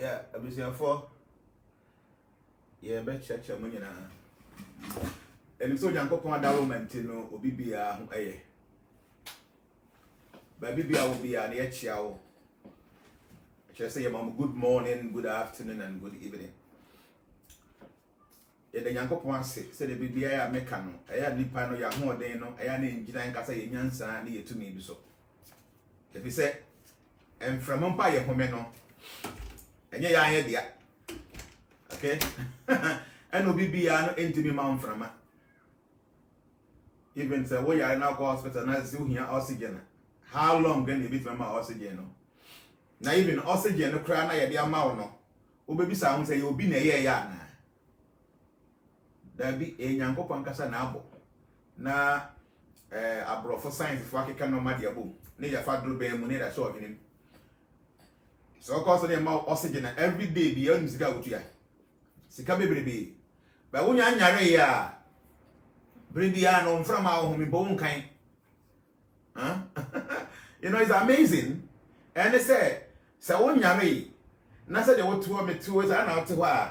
Yeah, abusia for yeah, bet church money na. And so Yankopon development no obi bia ho eye. Ba bibia will be an echiao. Just say mom good morning, good afternoon and good evening. Yeah, the Yankopon say the bibia ya meka no, eya nipa no ya ho den no, eya na ngina nkasa ye nyansa na ye tumi bi so. If you say from mpa ye home no enye ya anye dia. Okay? And obi bia no entimi ma mframa. Even say we are now go hospital na see here oxygen. How long then you be to my oxygen no? Na even oxygen no cry na ye dia ma wo no. Obebi sa ho say you obi na ye ya na. Da bi Nyankopon kasa na abo. Na abrofo science fo akeka no ma dia bo. Ne ya fa dro be mu ne da so hinin. So cause the amount oxygen every day be on sika wutua. Sika bebrebe. Ba wonya nyare ya. Bribia no mfra ma ho me bo nkan. Huh? You know, it's amazing. And they say wonya na say they what to me to is an out to wa.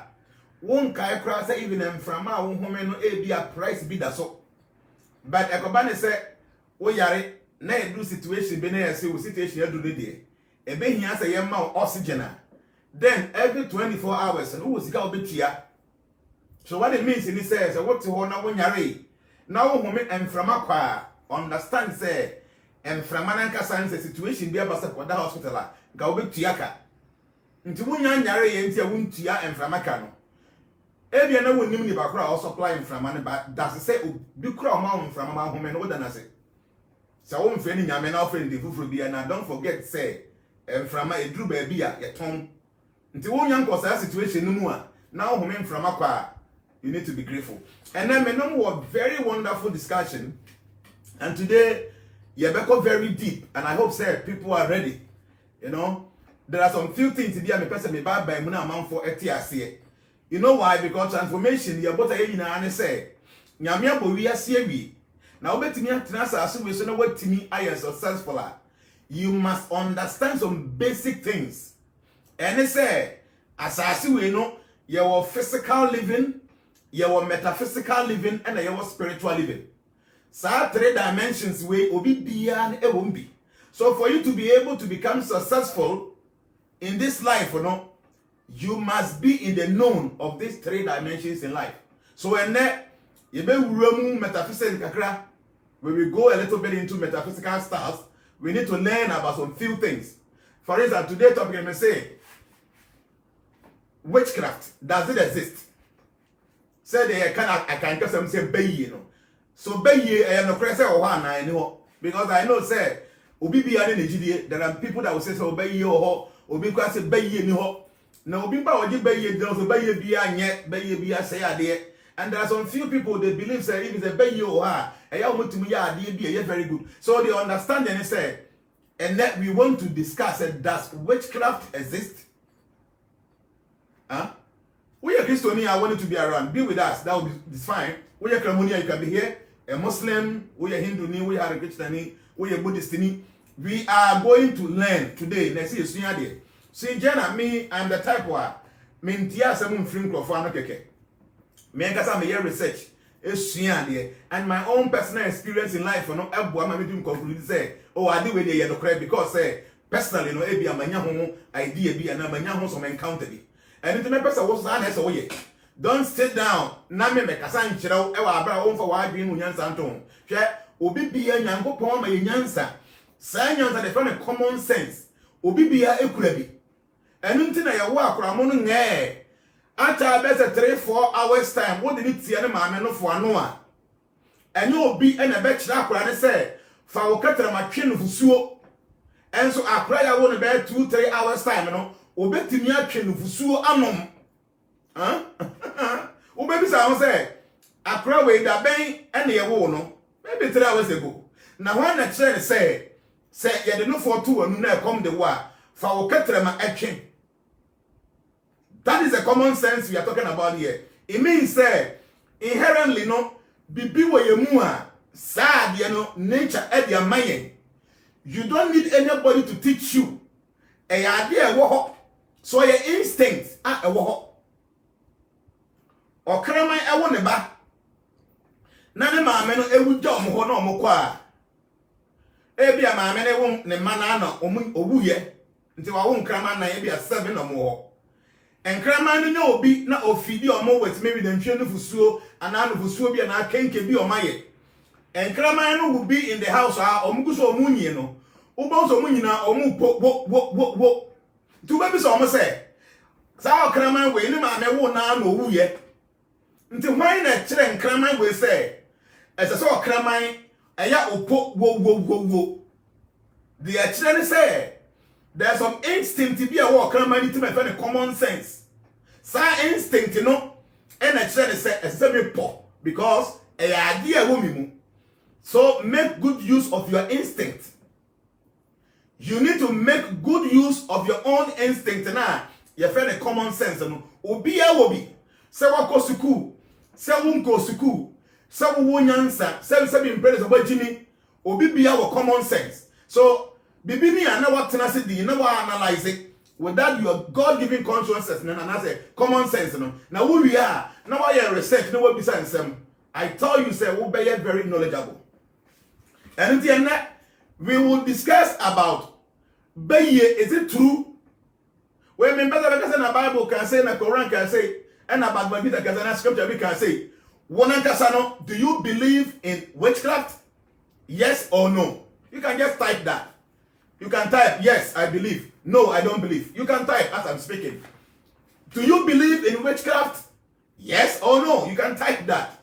Won kai kra say even mfra ma wo home no e bia price bi da so. But ekobane say wo yare na e do situation be na e say wo situation e do dey. Ebe hia say ye ma oxygen. Then every 24 hours and who was ga obetua. So what it means in this says what to ho na wo nyare. Now home emframa kwa understand say emframa na nkasa nse situation bi abasa kwa da hospital a ga obetua ka. Nti wonya nyare ye nti a wontua emframa ka no. Ebia na wonim ni bakura o supply emframa ne ba das say bi kura o ma emframa ma home no woda na say. Sa wo mfre ni nyame na ofre ndi fufuru bia na don't forget say emframa eduru ba bia ye ton. Nti wonya nkosa situation no mu a na home emframa kwa you need to be grateful. And then we know very wonderful discussion. And today, Yebeko very deep. And I hope say people are ready. You know, there are some few things today. Me person me buy muna amount for ETIC. You know why? Because transformation. You bought a na ane say. Nyamia bo we asie wi. Na obetimi atena asu we so na watimi aye successful. You must understand some basic things. And they say asasi we no your physical living, your metaphysical living, and your spiritual living. So 3 dimensions way obi bia e won bi. So for you to be able to become successful in this life, you must be in the known of these 3 dimensions in life. So when you be metaphysics kakra, when we go a little bit into metaphysical stuff, we need to learn about some few things. For instance, today's topic may say witchcraft, does it exist? Say they I can just say bayi no. So bayi no press or one I because I know say obi bia ne jidie there are people that will say so bayi ho obi kwa say bayi ni ho. Na obi ba oji bayi no so bayi bia nye bayi bia say ade. And there are some few people they believe say if it's a bayi o ha e ya mutumi ya ade bia very good. So they understand and say and that we want to discuss does witchcraft exist? Huh? We are Christian, I want you to be around. Be with us. That will be fine. We are Kramonia, you can be here. A Muslim, we are Hindu, we are a Christian, we are Buddhist. We are going to learn today. Let's see, see, Jenna, me, I'm the type where Mintia Samun Frim Crofano Keke. Me and Casa may research. And my own personal experience in life, no, I'm doing conclude say, oh, I do with the yellow crab because say, personally, no, Abia Manyaho idea be and Manyaho some encounter. And the person was honest away. Don't sit down. Name make a sign chiro, ewa abra on for why being Munyansa Anton. Share Obi be a yango poma yansa. Signs are the front of common sense. Obi be a equabi. And until I walk Ramon ngay. After better 3-4 hours time, what did it see any man for Noah? And you'll be in a bet chapter and say, Fawokatra my chin of suo. And so I pray I won't be 2-3 hours time, you know. Obetimi atwe nufusuo anom obebi sa say akra we da ben ene ye wo no maybe 3 hours ago na when na chere say ye de no for to anu na come the wa fa wo ketre ma atwe. That is a common sense we are talking about here. It means say inherently no bibi wo ye mu a sa de no nature e de amayen. You don't need anybody to teach you. E ya de e wo ho So your instinct okraman ewo ne ba na ne maame no ewuja omho na omkwa ebia maame ne wo ne mana na owuye nti wa wo nkraman na ebia 7 na omho enkraman no nya obi na ofidi omo wetime bi dantwe no fusuo ana no fusuo bia na kenke bi omaye enkraman no will be in the house omguso omunyi no ubonso omunyina omu wo tu ba bi so omo se sa okraman we ni maame wo na owuye nti hwan na kire nkraman we se ese so okraman eya opo wo the kire say there's some instinct be a walk kraman to me for common sense sa instinct no and a kire say ese be po because e idea wo mi mu. So make good use of your instinct. You need to make good use of your own instinct na you feel common sense no obi a wo bi se wako school se wonko school se wo nyansa se be impress obagini obi bia wo common sense. So bibi ni ana what na se di na wa analyze it with that your God-given consciousness na say common sense no na wo wi a na wa your research na wa bisa nsem. I tell you say wo be very knowledgeable. And then we will discuss about is it true? When we better because in the Bible can say, in the Quran can say, and about Bible can say, scripture we can say, do you believe in witchcraft? Yes or no? You can just type that. You can type yes, I believe. No, I don't believe. You can type as I'm speaking. Do you believe in witchcraft? Yes or no? You can type that.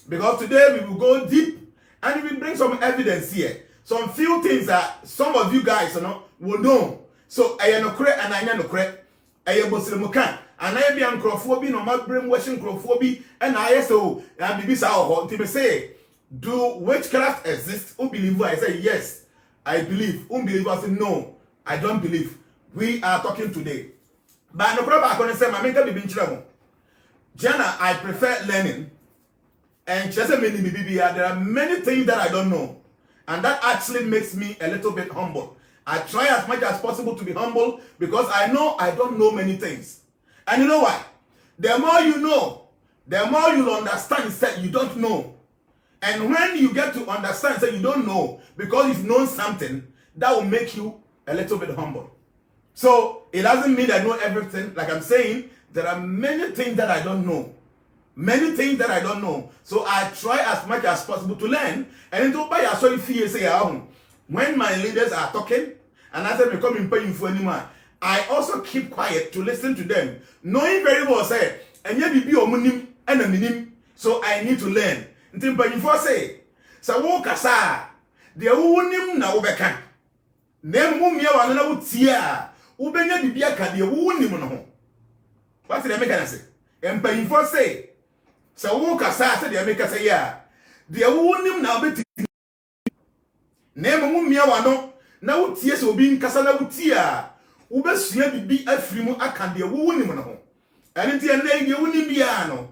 Because today we will go deep. And we bring some evidence here. Some few things that some of you guys will know. So I no correct and I no correct. I Muslim can. And I be uncrophobia, no more brainwashing crophobia, and I so and be to say, do witchcraft exist? Who believe? I say yes, I believe. Who believe? I say no, I don't believe. We are talking today. But no problem, I'm gonna say my mental be Jana, I prefer learning. And there are many things that I don't know. And that actually makes me a little bit humble. I try as much as possible to be humble because I know I don't know many things. And you know why? The more you know, the more you'll understand that you don't know. And when you get to understand that you don't know because you've known something, that will make you a little bit humble. So it doesn't mean I know everything. Like I'm saying, there are many things that I don't know. Many things that I don't know. So I try as much as possible to learn. And into by sorry fear say when my leaders are talking and I say become paying for anymore, I also keep quiet to listen to them. Knowing very well say and yet be omunim and a minim. So I need to learn. Until paying for say so wo kasa de wunim na wo beka. Nem mu mia wa na wo tia. Wo benya bibia ka de wunim no ho. What did I make say? And paying for say so wo kasa say de make say ya de wunim na obeti nem mu mia wa no na wo tie so obi nkasa na wo tia wo besua bibi afirimu aka de wunim no ho and tie na de wunim bia no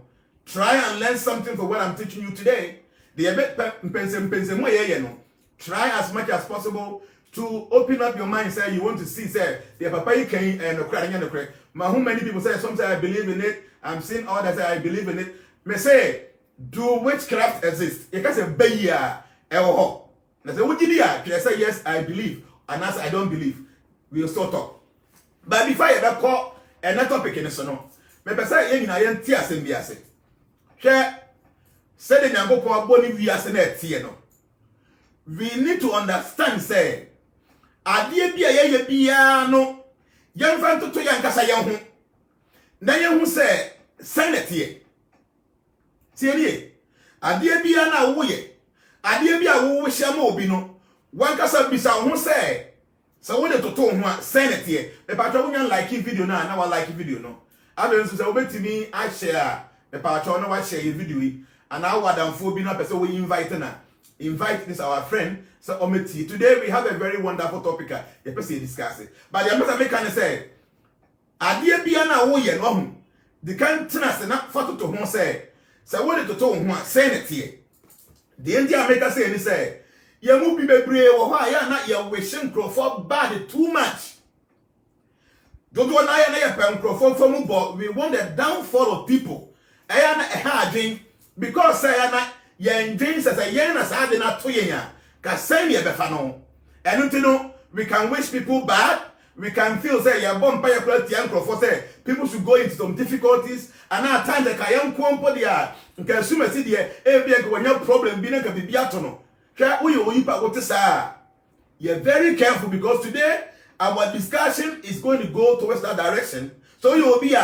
try and learn something for what I'm teaching you today. The pense mo ye no try as much as possible to open up your mind. Say you want to see say the papa you can no cry no cry. How many people say sometimes I believe in it. I'm seeing others say I believe in it. Me say, do witchcraft exist? You can say, Beya, ewo. I say, what did you say, yes, I believe. And as I don't believe, we'll still talk. But before you call another topic in the son, me say, you know, tia sembiase. Share, say the Yango for boni viasenet tieno. We need to understand, say, Adia bia ye no, young fan to yankasa young. Then you say, Senate here. Tiye adie bia na wo ye adie bia wo wo hia ma obi no wankasa bisa ho se wo de toto ho a senate ye e patro wo nyan like video na wa like video no aben so se wo betimi a share e patro no wa share video yi ana wadamfo bi na pese wo invite this our friend so ometi. Today we have a very wonderful topic e pese discuss it, but the must make can say adie bia na wo ye no ho the kan tena se na foto to ho se so what did to ho senate here the India maker say ni say ye mu bi bebre wo ho ya na ye wishing crowd bad too much. Don't want to pen we want the downfall of people. Ayana a hard because sayana yen dreams as a yen as I did not to yenya. Kasenia befano. And you know, we can wish people bad. We can feel say you're born by a quality for say people should go into some difficulties and at times the kayan kwampo dia consumer see there when your problem be can be biatono. You're very careful because today our discussion is going to go towards that direction. So you will be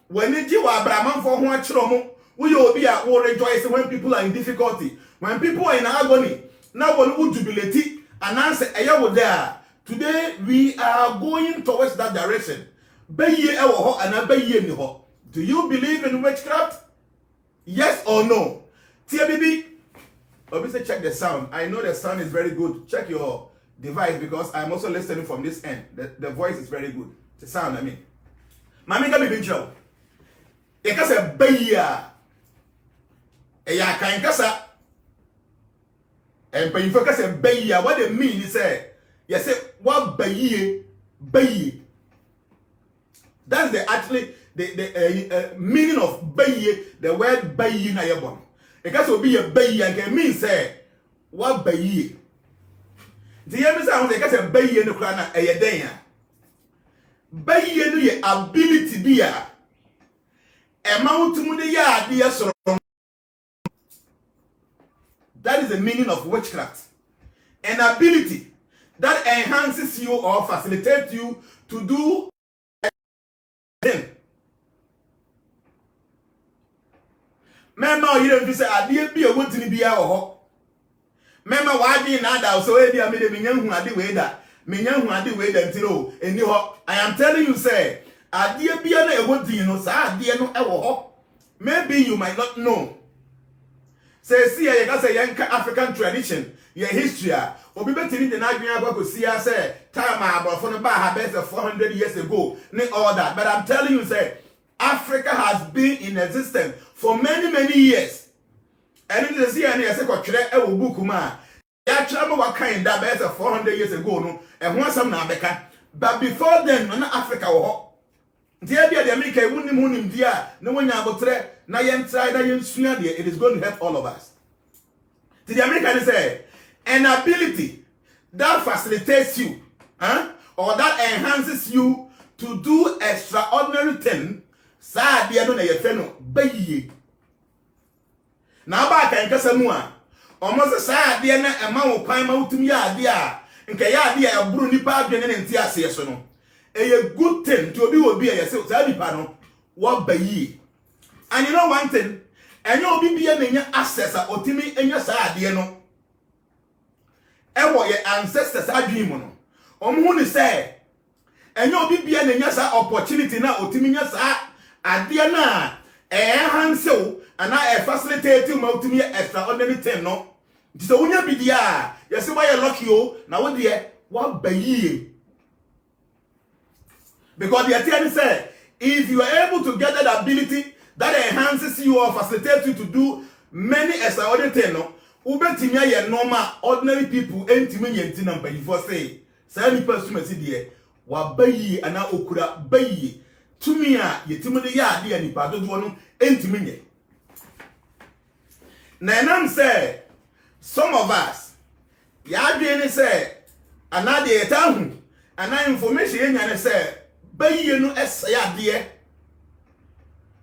when you are Brahman for one chromo, we will be rejoicing when people are in difficulty, when people are in agony. Now one would jubilate and answer a there. Today we are going towards that direction. Do you believe in witchcraft? Yes or no? TBB, obviously check the sound. I know the sound is very good. Check your device because I'm also listening from this end. The voice is very good. The sound, I mean. Mami can be bincho. Because a beya. Eya kan kasa. And when you focus on beya, what they mean is you say what bayi. That's the meaning of bayi. The word bayi na yebon. It can be a bayi and can mean say what bayi. The year is I can bayi in the crana a yedaya. Bayi no ye ability be a amount to the yard dear so. That is the meaning of witchcraft. An ability that enhances you or facilitates you to do a thing. Mema you don't say I be a wood to be a ho. Mema why be nada so maybe I made a minyan who had the way that minyan who had the way that you and you I am telling you say I dear be a wood you know sir dear no ever. Maybe you might not know. Say see I got a young African tradition, your history. Obi betini de na adwena go see say time abofo no ba ha best 400 years ago ne all that, but I'm telling you say Africa has been in existence for many years. And it is here and say ko twere e wo book ma ya twere mo wakan that best 400 years ago no e ho asam na abeka, but before then no Africa wo ho dia bia de America wunim hunim dia na wonya abotre na yen try na yen sua de it is going to help all of us. The American say an ability that facilitates you, or that enhances you to do extraordinary thing. Sa dia no na ye fe no bayiye. Na ba kan kasa mu a, omo sa dia na ema wo kwan ma utumi ya dia a, nka ya dia e buru nipa adwene ne ntia ase so no. A good thing to obi a say sa nipa no what bayiye. And you know one thing, enye obi bia na nya access a otimi enya sa dia no. Ewo ye ancestors adwin mu no omo hu ni say enyo obi bia na nya sa opportunity na otimi nya sa ade na hansew ana facilitate ma otimi extraordinary thing no nti so wonya bidia ye say why lucky o na wo de what bayi because the attorney say if you are able to get that ability that enhances you or facilitates you to do many extraordinary things no ubetimi aye normal ordinary people entimi nyenti na mpanyifo say say ni person si de wa bayi ana okura bayi tumi a yetimi de ya de ani pa dodo no entimi nye na nam say some of us ya de ni say ana de etahu ana information enya ne say bayi no esaya de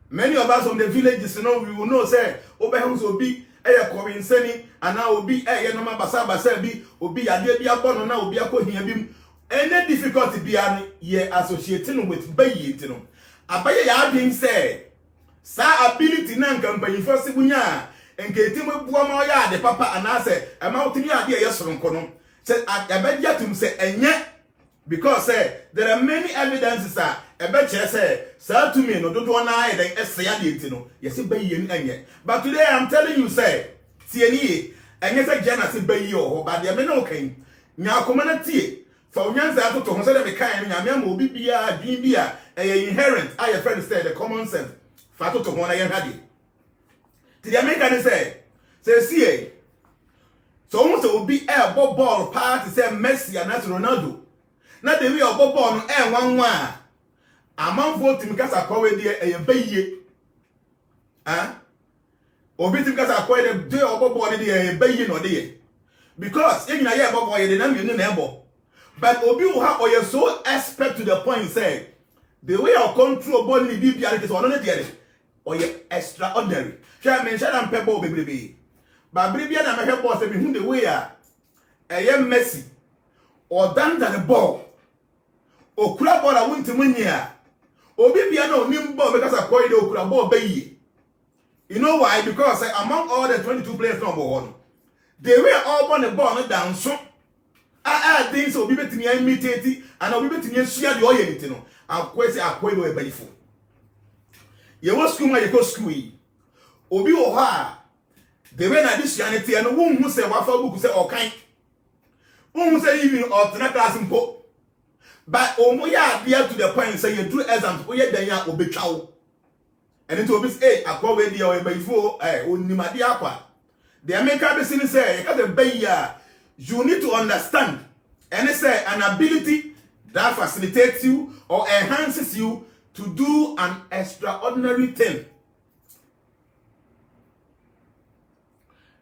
many of us from the villages you know we will know say obehun so bi eye kowi nsani ana obi eye no mabasa bi obi yade bi abono na obi akohia bi any difficulty bi an ye associating with bayi ntino abaye ya adwin say sa ability na nkampanyi fosi bunya enketim buo ma ya ade papa ana say ema otimi ade ye soronko no say abadia tum say enye because there are many evidences ebe chere say sa to me no dodo na aye den ese ya de ntino yes bayi enye. But today I'm telling you say tieni enye say jana say bayi o ba de me no kan nya akoma na tie fa onyanza atoto ho say de me kan nya me am obi bia adwin bia inherent aye friend say the common sense fa atoto ho na ye hade ti the American say see so almost obi ball part say Messi and Ronaldo na de we ball no wanwa amanfo tim kasa kwawe de e baye obi tim kasa kwawe de obobo de e baye no de because you na ye obobo ye de na me na ebo but obi who ha oye so expert to the point say the way of control body be bia ke so no de oye extraordinary sha me sha na pebo bebrebe ba bibia na me hwebo say be hu the way eye Messi or than the ball okura ball a wonti munyia obi bia na onim ball because akoy de okura ball bayi. You know why? Because among all the 22 players number one, they were all on the ball no down so things obi betimi imitate and obi betimi asua de oyeliti no akwese akoy do ebayifo ye wo school ma ye go school yi obi wo ha they were na this unity and won hu say wafa book say okan won say even alternate class mpo but omo ya dia to the point say you do exams o ye dan ya obetwa wo and it obi say akwa we dia o ebayifo onimade akwa the American business say you got the bayer. You need to understand and it's an ability that facilitates you or enhances you to do an extraordinary thing.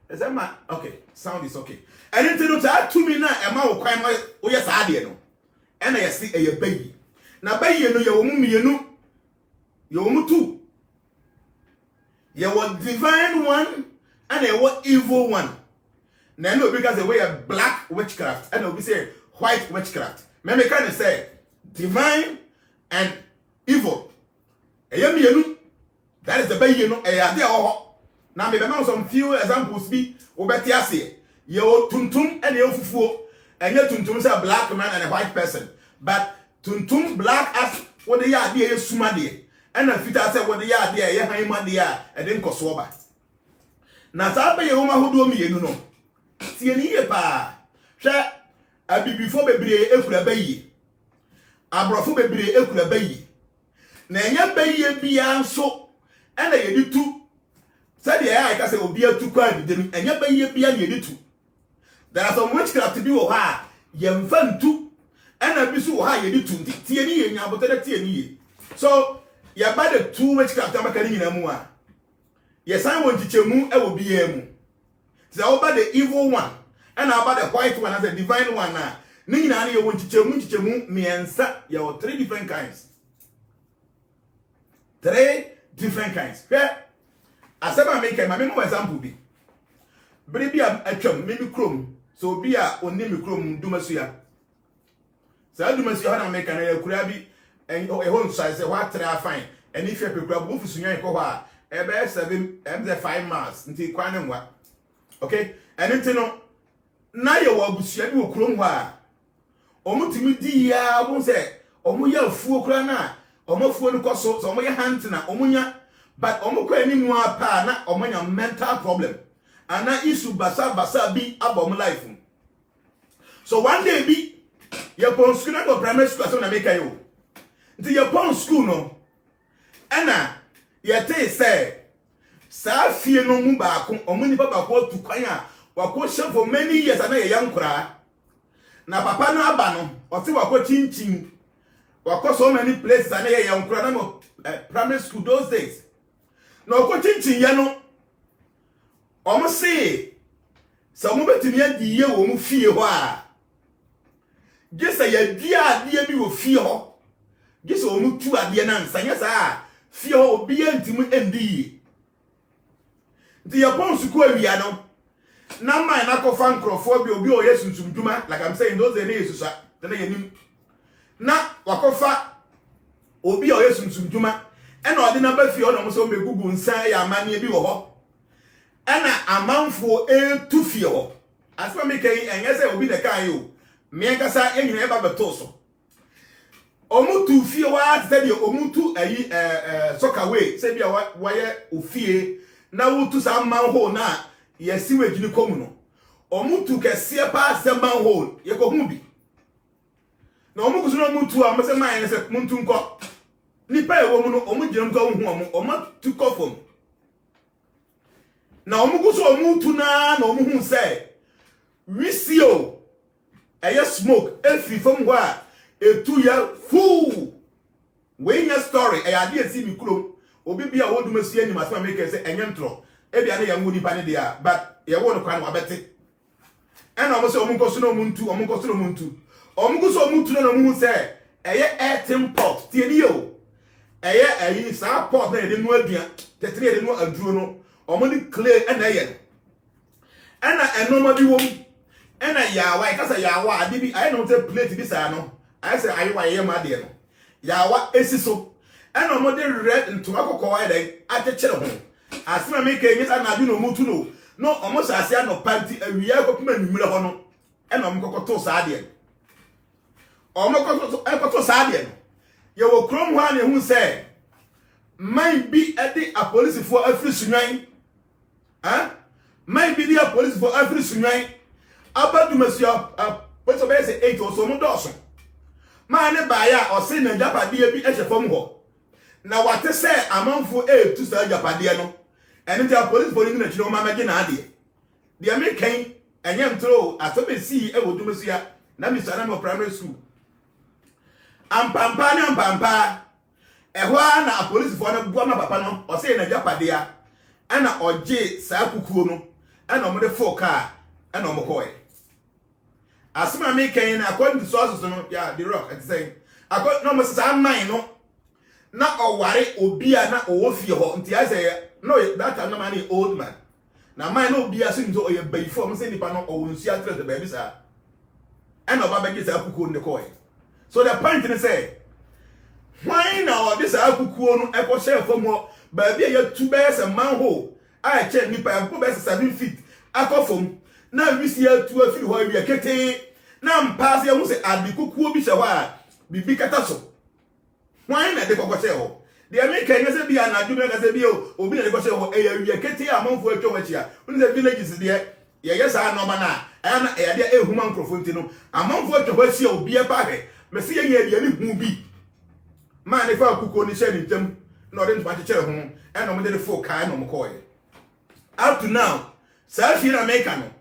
Is that my okay? Sound is okay. And then to that 2 minutes, Emma will cry my oh yes, I did no. And I see a baby. Now baby, you know your woman, you know your woman too. You were divine one and a what evil one. Now no because the way a black witchcraft and we say white witchcraft. Maybe kind of say divine and evil. That is the way you know. Now maybe some few examples be obetiase. You tuntum and you fufu and you tuntum is a black man and a white person. But tuntum black as what the idea is sumadi and then fita say what the idea ya haimadia and then kosoba. Now sabe ye uma who do me you know. Tieni pa hwe abibifo bebre ekura bayi abrofo bebre ekura bayi na enya bayi bia nso ena yedi tu said I ka say obi atu kwa bidem enya bayi bia na yedi tu there are some witchcraft bi wo ha yemfa ntu ena bi so wo ha yedi tu tieni ye nya botere tieni ye so ya ba the two witchcraft amaka ni nyina mu a ye san won chichemu e wo bia mu. So about the evil one and about the white one as a divine one now. Nina you want chichemu miensa you 3 different kinds. 3 different kinds. Where as I make my example be. Baby a chum maybe chrome so be a only chrome dumasuya. So I do masuya make an kurabi and a home size what try fine and if you grab move sunya koha ebe 5 miles until kwanem wa. Okay, and it's no na ye wa busia bi okurom ho a omutimi di ya bo se omuya afuo kura na omafuo no koso so omoye hunt na omunya but omukọ animu apa na omonya mental problem ana issue basa bi abom life. So one day bi ye pon school na go primary school so na make you nti ye pon school no ana ye tey say sa fie no mu ba ko omuni papa ko tu kwan a wako hye for many years na ye yankura na papa no aba no o se wako chinchin wako so many places na ye yankura na mo primary school those days na wako chinchin ye no omo se so mo betimi adi ye wo mu fie ho a gesa ye dia ade bi wo fie ho gesa wo mu tu ade na nsanya sa fie ho obi antimu endi the upon school awia no na man na ko fan crofo bi obi o yesuntum duma like I'm saying those days so then yanim na wakofa obi o yesuntum duma e na odi na ba fi o no so megugu nsan ya amane bi wo ho e na amanfo tu fie ho asfa me kai enye se obi de kan yo me nkasa enyina e ba beto so omutu fie wa se bi omutu ayi soccer way se bi wa ye ofie na wutu sa manhole na ye sewage ni komu no omutu kese pa se manhole ye ko hu bi na omukusu no mutu a mse man se muntu nko nipa e wo mu no omugire mko hu omutu kofom na omukusu omutu na omuhu se wisio eye smoke efi from wa etu ya fu we nya story e ade asi mi kurom obi bia wo dum asia ni masema make say enye ntro e bia na ya ngudi pa ne dia but ye wo no kwa no abete ena omo se omo nkoso no muntu omo nkoso no muntu omo nkoso omuntu no mu say eye etim pot tie ni yo eye ayi sa pot na ye no adua tetere ye no aduro no omo ni clay ena ye ena enoma bi wom ena yawa ikasa yawa ade bi ayi no te plate bi sa no ayi say ayi wa ye ma de no yawa esiso ena omo de red into akoko wa de atechere ho asema me ke nyesa na bi no mutu no no omo sase ano panti awia kokuma nimire ho no ena omo kokoto sa de omo kokoto sa de no ye wo krom ho ane hu se man bi ede a police for afri sunwan man bi di a police for afri sunwan abadu masia police be say 8 or so mo do so man ne ba ya o se na japade bi e hye ho na wate se amanfo e tu sa japade no ene ti a police for ni na chiro ma magi na ade de american enyem tro asobe si e wo dumasia na mi sana mo primary school ampampa ne ampampa ehwa na police for na bua ma papa no o se na japade ya ana oje sa kukuo no ana o mo de fo car ana o mo koe asema american na according to sources no yeah the rock at saying according no mo sa man no na oware obi a na owo fie ho nti I say no that time no man old man na man no obi a so nzo oye bai fo mo say nipa no owo nsu atre the baby sa and oba begi sa akukuo ne koy so the point is say why now this akukuo no e ko share fo mo baby ya tu be se man ho a che nipa ko be 7 feet akofom na wisi ya tu afiri ho wi kete na mpaase ya mu se adikukuo bi she ho a bibi kata so why na de ko share ho de America nya se bia na adwuma ka se bia obi na de ko share ho e ya wi kete a manfo atwa wachi a unu se villages de ye yesa no ba na ana e de ehuma microphone no amanfo atwa wachi a obi e pa he me se ye nya de ni hu bi man ne fa kukuo ni share ni ntam na ode ntwa kire ho e no mo de fo kai no mo koye up to now Safi na America no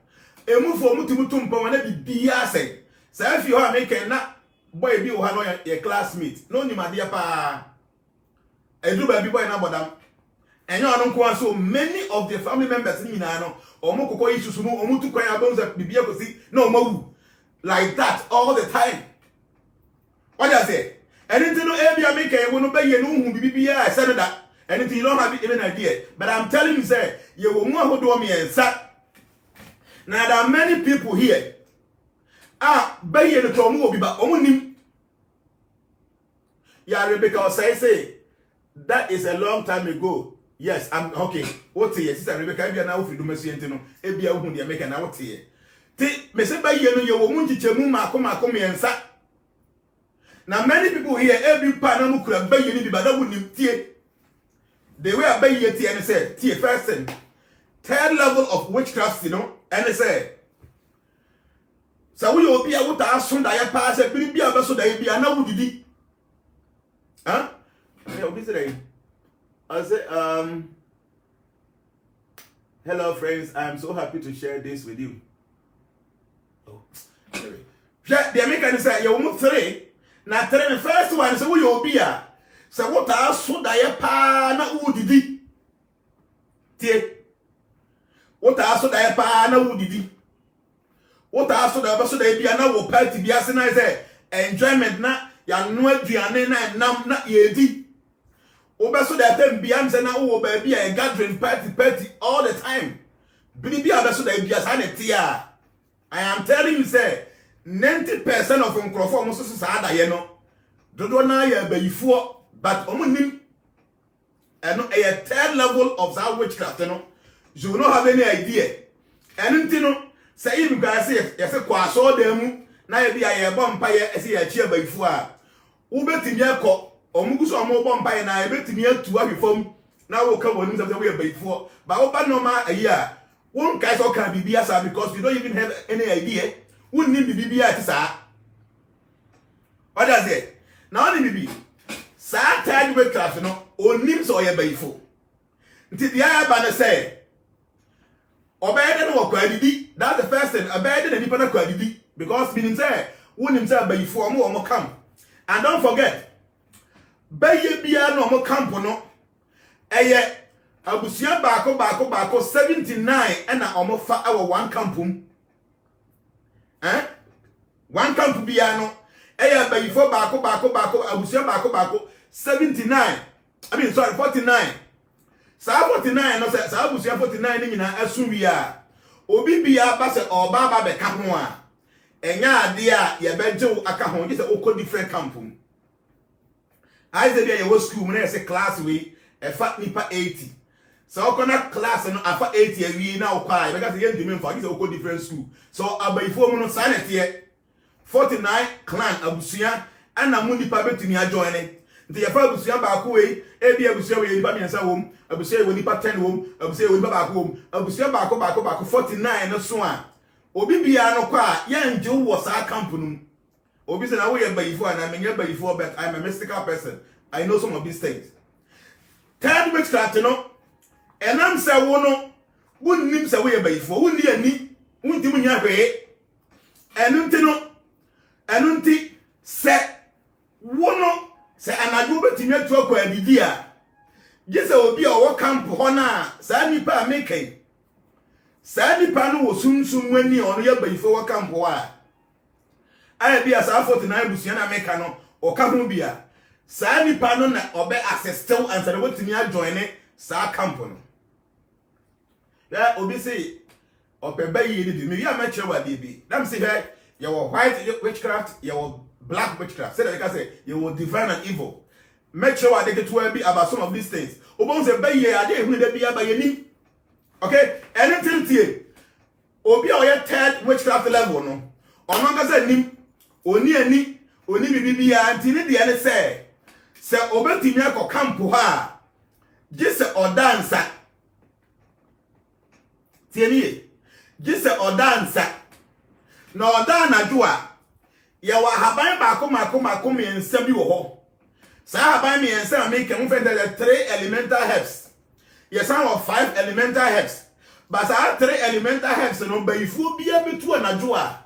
emu fo mutum pa na bibia say Safi ho America na boy bi o ha no ye classmate no ni made pa edu ba bi boy na bodam enye ono nko so many of the family members ni na no omo kokko isusu mu omo tu kwan abon za bibia kosi na omawu like that all the time what I say anything no e bi America e wo no be ye no hu bibia I said that anything you don't have even an idea but I'm telling you say you will more do me ensa. Now there are many people here. Baye no to omo obi ba omo nim. Yeah, Rebecca say that is a long time ago. Yes, I'm okay. What here? Sister Rebecca, if you now free do me see no, e bia hu de make na what here. Ti me say baye no ye wo mu nchichemu mako me ensa. Now many people here every pa na mu kura baye ni bi ba da wu nim tie. The way I baye tie and say tie first thing. Third level of witchcraft, you know, and they say, so we will be able to ask some that pass a pretty be able so that be an old did. Huh? I say, hello friends, I'm so happy to share this with you. Oh, anyway. The American say, you move 3. Now, tell the first one, so we will be a so what I so that pa na old did. Tie. What aso da pa na wudidi what aso da ba so da bia na wo party bia se na say enjoyment na ya no aduane na nam na yedi wo be so da tem bia am se na wo ba bia a gathering party all the time bia be so da bia sa na tia I am telling you say 90% of nkrofo mo so sa da ye no dodo na ya bayifo but omo nim eno a third level of that witchcraft no. You don't have any idea. Anything no say you guys say yes kwaso dem na ye bia ye bompa ye say ya chia baifu a wo betimi akọ omuguso omo bompa ye na ye betimi atu ahwefom na wo ka wonu say we baifu ba wo ba normal ayi a won kai so kan bibia sa because you don't even have any idea won ni bibia ti sa what does it now ni bibi sa tag we class no onim so ye baifu nti dia ba na say obeyed no kwadidi that's the first thing obeyed the people na kwadidi because meaning say won him say bayifo omo come and don't forget baye bia no mo camp no eye abusua baako 79 na omo fa ewo one campum one camp bia no eye bayifo baako abusua baako 79 I mean sorry 49 sa 49 no sa abusua 49 ni nyina asu wi a obi bia ba se oba ba be ka ho a enya ade a ye bejew aka ho je se okọ different campum I said there was school when I say class we a fat nipa 80. So I cannot class and afa 80 a we now quiet because the end for this a different school. So before no sign here 49 clan abusia and na mundi pa betumi ajoin. The afa abusia ba ko we e bia abusia we nipa miensa wom, abusia we nipa 10 wom, abusia we nipa ba ko wom, abusia ba ko 49 no so a obi bia no kwa ya nje wo sa camp no. Obi say na we bayifo and I mean bayifo but I'm a mystical person. I know some of these things. Third witchcraft no enam say wo no wonnim say we bayifo wonni ani wontim nya hwe enunti say wo no say anadwo betimi atu akwa adidi a je say obi a wo camp ho na sa nipa mekan sa nipa no wo sunsun wani ono ya bayifo wo camp ho a I be as 49 busia na meka no o ka ho bia sa nipa no na obe assistel and say what me join sa camp no ya obi say opeba yi ni me ya ma kire wa bi dem say hey your white witchcraft your black witchcraft say that you can say your divine and evil make sure what they get to be about some of these things obon say bayi ade hu de bia ba yeni okay anything tie obi o ye third witchcraft level no ono ga say nim oni bibia anti ne de ne se obetimi akọ camp ha gise odansa tienie gise odansa na odana doa ye wa haban baako miensa bi wo ho sa haban miensa make him find the 3 elemental herbs ye sound of 5 elemental herbs but sa 3 elemental herbs no bayifu bia betu anajo a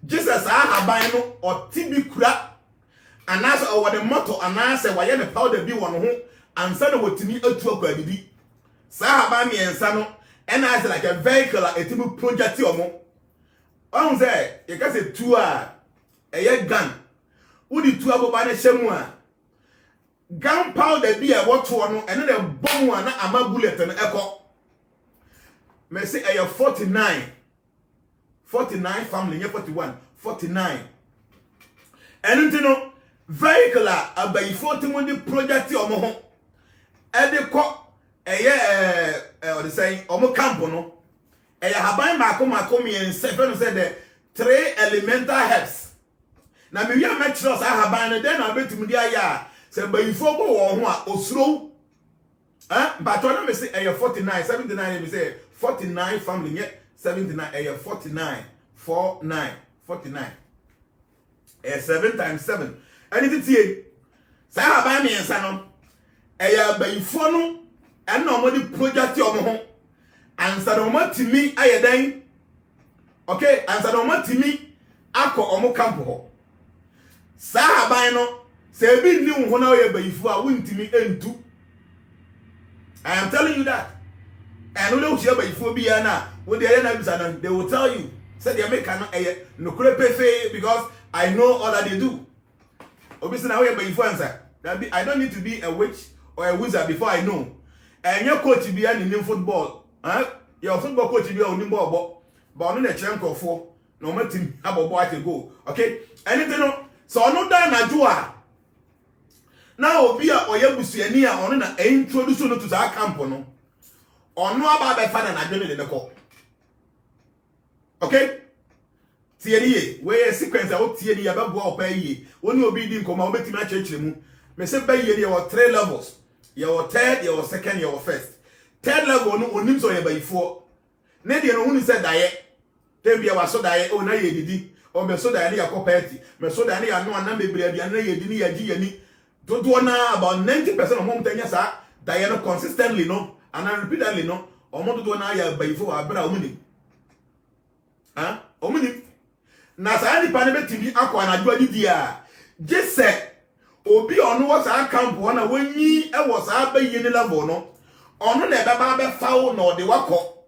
Jesus haban no otibi kura anase over the moto anase waye ne powder bi won ho ansa na wotimi atu akwa bibi sa haban miensa no ena is like a vehicle etibu project omo on say you can say two a eye gun udi two aboba ne hyemu a gun powder bi e woto no ene the bomb na ama bullet no eko me say eye 49 family nye 49 enu no vehicle abayifo timondi project omo ho e de ko eye o de say omo camp no eye haban mako mien seven say the 3 elemental herbs na me wi amechro sa haban no den na betumdi aya say bayifo go wo ho a osuro but when me say eye 49 79 me say 49 family nye 79 49 7 times 7 anything tie sa haban mi ensa no bayifo no na omodi project omo ho ansa no matimi ayedan okay ansa no matimi akọ omo camp ho sa haban no se bi ni ho na oye bayifo a wontimi entu I am telling you that and no share bayifo bi ya na wo de na bisa na they will tell you say they make an no kure pefe because I know all that they do obviously now we bayifo answer I don't need to be a witch or a wizard before I know and your coach bi an in football your football coach bi on ball but no na chere nkofo no matim abobo ake go okay anything no so no da na joa na obi a oyabusuani a ono na introduce no to that camp no ono aba be fa na adwene de ko okay tieriye we sequence a o tieri ya babo opa yiye oni obi di nkoma obetimi a chechire mu me se ba yiye ya 3 levels your third your second your first third level no onim so ye bayifo ne de no hunu se daye tembia wa so daye o na ye didi o me so daye ne yakopa eti me so daye ne ya no anam bebre bia na ye didi ne ya gi yani dodo na about 90% of mom tanya sa daye no consistently no and repeatedly no o mo dodo na ya bayifo abra o muni omuni na sa ni pa ne betimi akwa na adwo didi a je se obi ono was a camp one when ye was a bay in level no ono ne baba be foul no de wako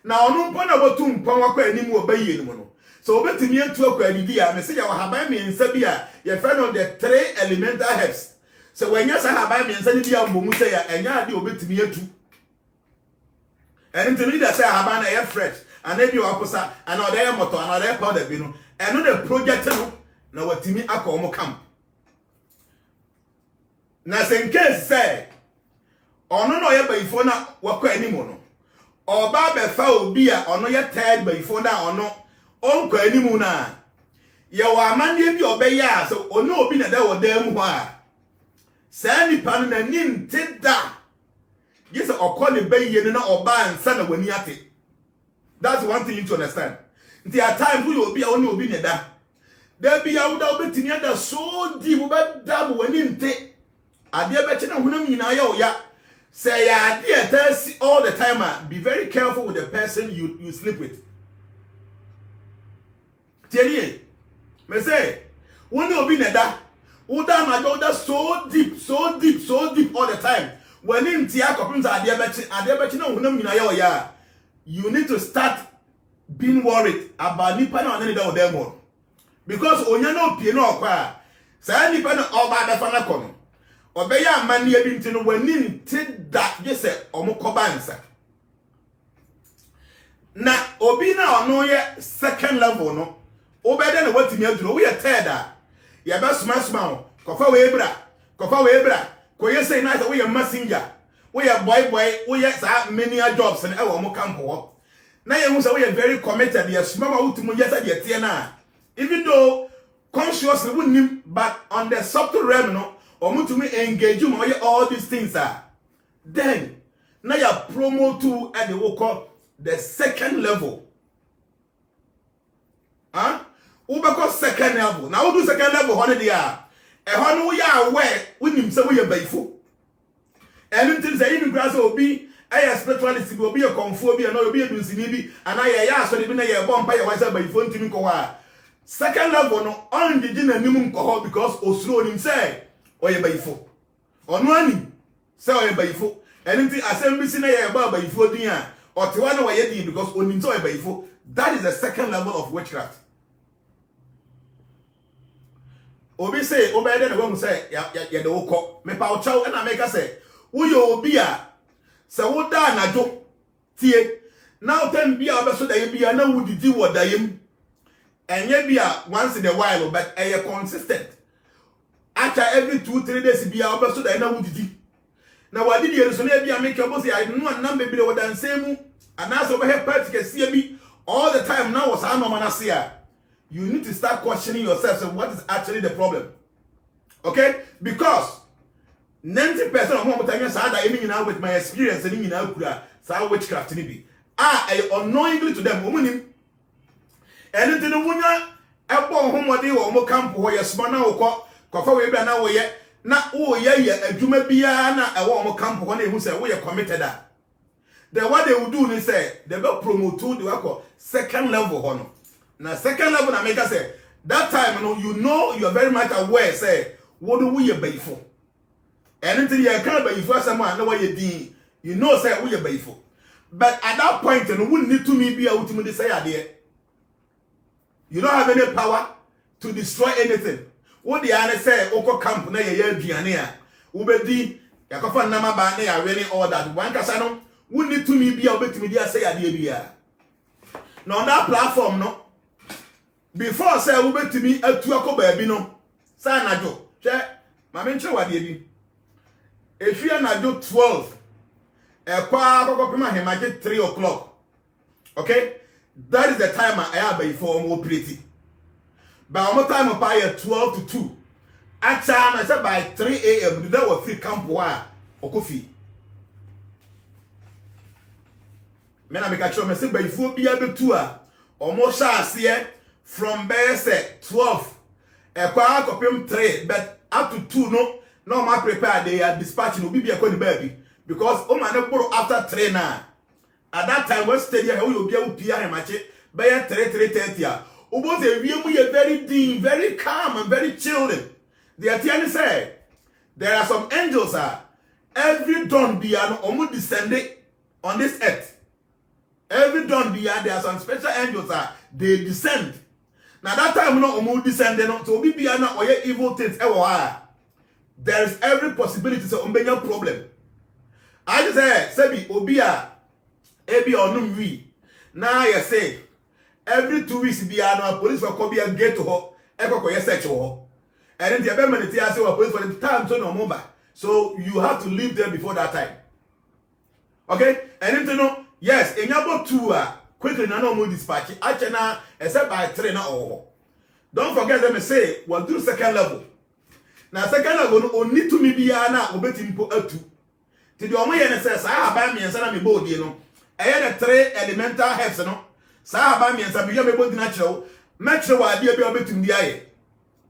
na ono mpona botum pon wako anim obay no no so obetimi atu akwa adidi a me se ya haban me nsa bi a ye friend of the three elemental herbs so when you say haban me nsa ni bi a mbomu say ya enya ade obetimi atu and to me that say haban na fresh and maybe waposa and other motor and other powder bi no and no the project no na watimi akọ mo camp na senke say ono no ye bayifo na wakọ animu no oba be fa obi a ono ye third bayifo na ono onkọ animu na ye wa amande bi obeya so ono obi na da wodam ho a sa nipa no na nim teda yes okọ ne bayiye no na oba ansa na wani ate. That's one thing you need to understand. There are times when you'll be only obi neda. There be a would be that so deep about double when in take. I dear better than when ya say ya dear tell all the time. Be very careful with the person you sleep with. Tell you, me say when you be neda, uda my daughter so deep all the time. When in tia couples are dear better when ya. You need to start being worried about nipa na onani da odemo because onya no pie no okwa sa nipa na oba da fa na kono obeya amane abi ntino wani nti da yese omokoba nsa na obi na ono ye second level no obede na watimi aduro we ye third a ye be sma kofa we bra koye say na we ye messenger we are boy, we are many jobs and our more camp. Now you say we are very committed. Yes, mama, even though consciously wouldn't, but on the subtle realm, no, or to me engage you, all these things are. Then now you promote to at the work the second level. Huh? Ubako second level. Now we do second level, honey, they are. And when we are aware, we need to say we are bayful. And until the immigrants will be a spiritualist, will be a conformity, and will be a Dunsinibi, and I asked when a bomb by a by phone to Mikoa. Second level, no, only the dinner minimum cohort because Oslo himself, or a bayful. On one, so a bayful, and until assembly sinner about by 4 dinner, or Tiwana Wayedi because only so a bayful. That is the second level of witchcraft. Obi say, Obey the woman say, ya the oko, me pow chow, and I make us say. Uyo obia se woda anajo tie now ten bia obeso da bia na wudidi wodayem enye bia once in a while but are consistent after every 2-3 days bia obeso da na wudidi na wadidi yeso na bia make obo say I no anam be bia wodan semu anaso be help kesi bi all the time now was normal na say you need to start questioning yourself so what is actually the problem, okay? Because 90% of what I'm saying now with my experience and in our so witchcraft ni be I unknowingly to them women and into the wunya ebo homode wo mo camp ho yesma na wo kofa we bia na wo ye na wo ye adwuma bia na ewo mo camp ho na ehu say wo ye committed a then what they will do ni say they will promote to the work second level ho no na second level na make say that time you know you are very much aware say what do we bayfo. And until you can't be for someone, know what you did, you know, say we are bayful. But at that point, and wouldn't need to me be able to say idea. You don't have any power to destroy anything. What the other say, Oko camp na ye Giania, Ubedi, Yakofa Nama Bane, are really all that. One Casano wouldn't need to me be able to say idea. Now on that platform, no. Before say Ube to me a 2 o'clock baby no. Sanajo, check, my mention what ye. If you are not do 12, a quarter 3 o'clock. Okay? That is the time I have before more pretty. By one time I at 12 to 2. At time I said by 3 a.m. there was free camp or coffee. Men I make a show me say by 4 be able to almost shall from base 12. A quarter 3, but up to 2 no ma prepare they are dispatching will be a baby because o man borrow after 3 now. At that time when stadium how you be able to pia match by 3:30 obo say we are very deep, very calm and very chilling. The Atiani said, there are some angels every dawn beyond almost descending on this earth. Every dawn beyond there are some special angels they descend. Now that time no almost descending so be beyond or evil things there is every possibility to umbenya problem. I just say obia ebi onum wi. Now you say every 2 weeks beyond police will come and get to her ekoko search her. And then the ability I say police for the time so no mobile. So you have to leave them before that time. Okay? And then you know, yes, in your 2 quickly no more dispatch. Actually, except by 3 now. Don't forget them say we'll do second level. Now second level only to me be na obeti mpo atu. Ti the omo yen say sa aba mi ensa na me bodi no. Eye the 3 elemental herbs no. Sa aba mi ensa bi ya me bodi na kire me kire wa ade bi obetum di aye.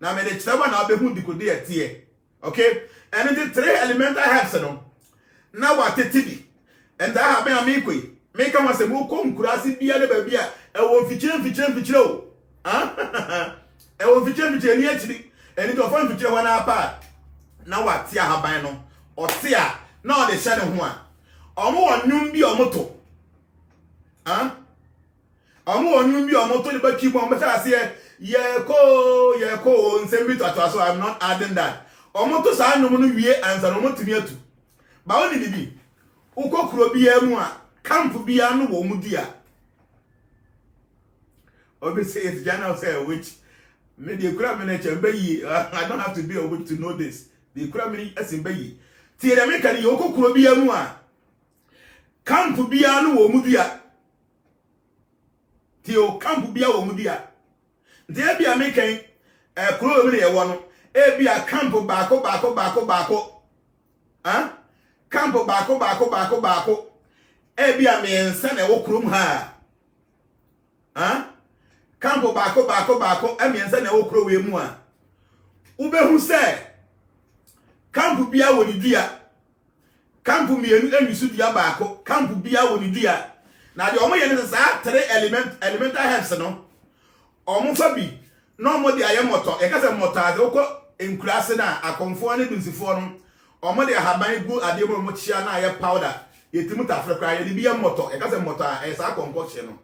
Na me de kire wa na obehu dikode etie. Okay? And the 3 elemental herbs no. Na wa tetibi. And that happen me kwe. Me ka ma se mo ko nkurasi bia de ba bia e wo fichire o. Ah? E wo fichire ni akiri. Eni to fan fichire wa na apa. Na wa tie ahaban no. O tie a na o de hye ne ho a. Omo onwum bi omo to. Ah? Omo onwum bi omo to le ba kibo omo ta se ye ko nsem bi to so I'm not adding that. Omo to sa anwum no wie ansa no omo timi atu. Ba woni bibi. Ukokuro bi emu a camp bi anu wo mu dia. Obi say it's Jana say a witch. Me the kura me na chembe I don't have to be a witch to know this. The kura me esimbe yi. Ti de me kan yi ukokuro bi emu a camp bi anu wo mu dia. Ti o camp bi a wo mu dia. Nti bia me kan kuro me na ye wo no. E bia camp baako. Ah? Campo baako. Ebia me ensa na wo krom ha. Ah? Campo baako e me ensa na wo kro we mu a. Ubehu se campo bia wo ni dua. Campo mienu enwisu dua baako. Campo bia wo ni dua. Na de omo ye ne sa 3 elemental herbs no. Omo fa bi no mo de ayemoto. E ka se moto ade wo enkurase na akonfo ne dunsifo no. Omo de ahaban gu ade mo chia na aye powder. Yetimu tafre kra ye de bi moto. E ka se moto e sa konkoche no.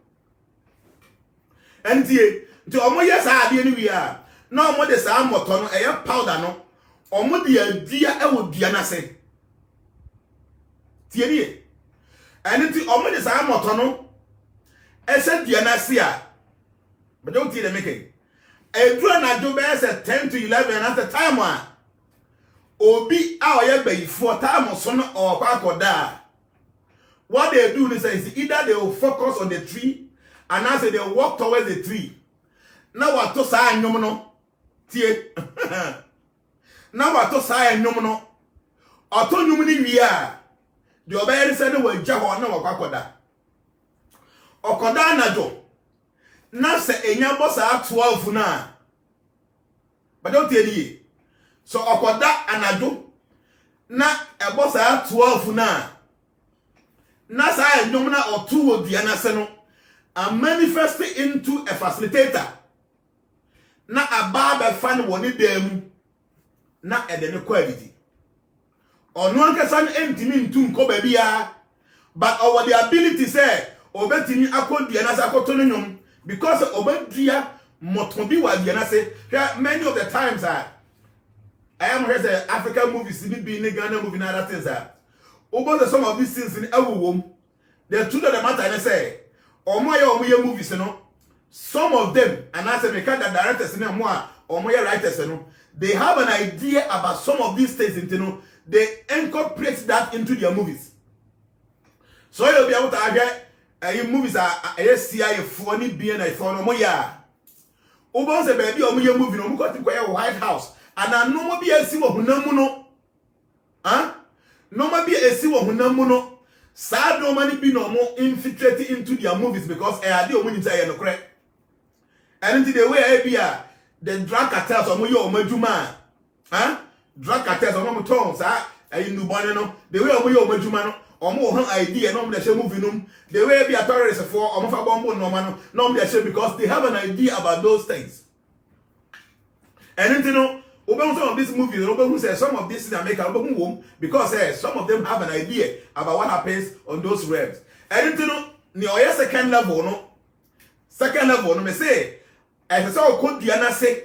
Entie nti omo ye sa ade ni wi a na omo de sa moto no e powder no. Omo de adua e wo dua na se. Tie ni e. Enti omo de sa moto no e se dua na se a. But don't tie de make it. E dura na jo be se 10 to 11 at the time a Obi a oye bayifo time so no or kwakoda. What they do is either they will focus on the tree and as they walk towards the tree. Now what to say anyum no tie. Now what to say anyum no. Oto nyum ni wi a de obeye se ne wagya ho na wakwakoda. Okoda na jo. Na se enya bosa 12 na. But don't tell you. So okoda anado na ebosa 12 na sa enyom na otu odua na se no and manifest into a facilitator na ababa fan woni demu na ede ne quality onu ankasa no entimi ntu nko ba bia but over the ability say obetimi akodua na sa akoto no nyom because obedua motobi wa dua na se many of the times I am here say African movies be in Ghana movie and other things over some of these things in Ewuwom. The truth of the matter is say omoye movies no some of them and I say make the directors in more omoye writers no they have an idea about some of these things you know they incorporate that into their movies. So you'll be able to have movies are CIA funny being a phone omoya obo say baby omoye movie no mo ko White House. And I no more be a si wo hunam no. Ah? No more be a si wo hunam no. Sad no money be no more infiltrated into their movies because I had the money to no correct. And into the way I be the drug cartels or yo majuma. Ah? Drug cartels or no tongues, I no bonne no. The way yo majuma no. Or more idea no the movie no. The way be a terrorist for or more bomb no man no because they have an idea about those things. And into no some of these movies, some of this in America, because some of them have an idea about what happens on those realms. And you know, second level, no, me say, as I saw, could Diana say,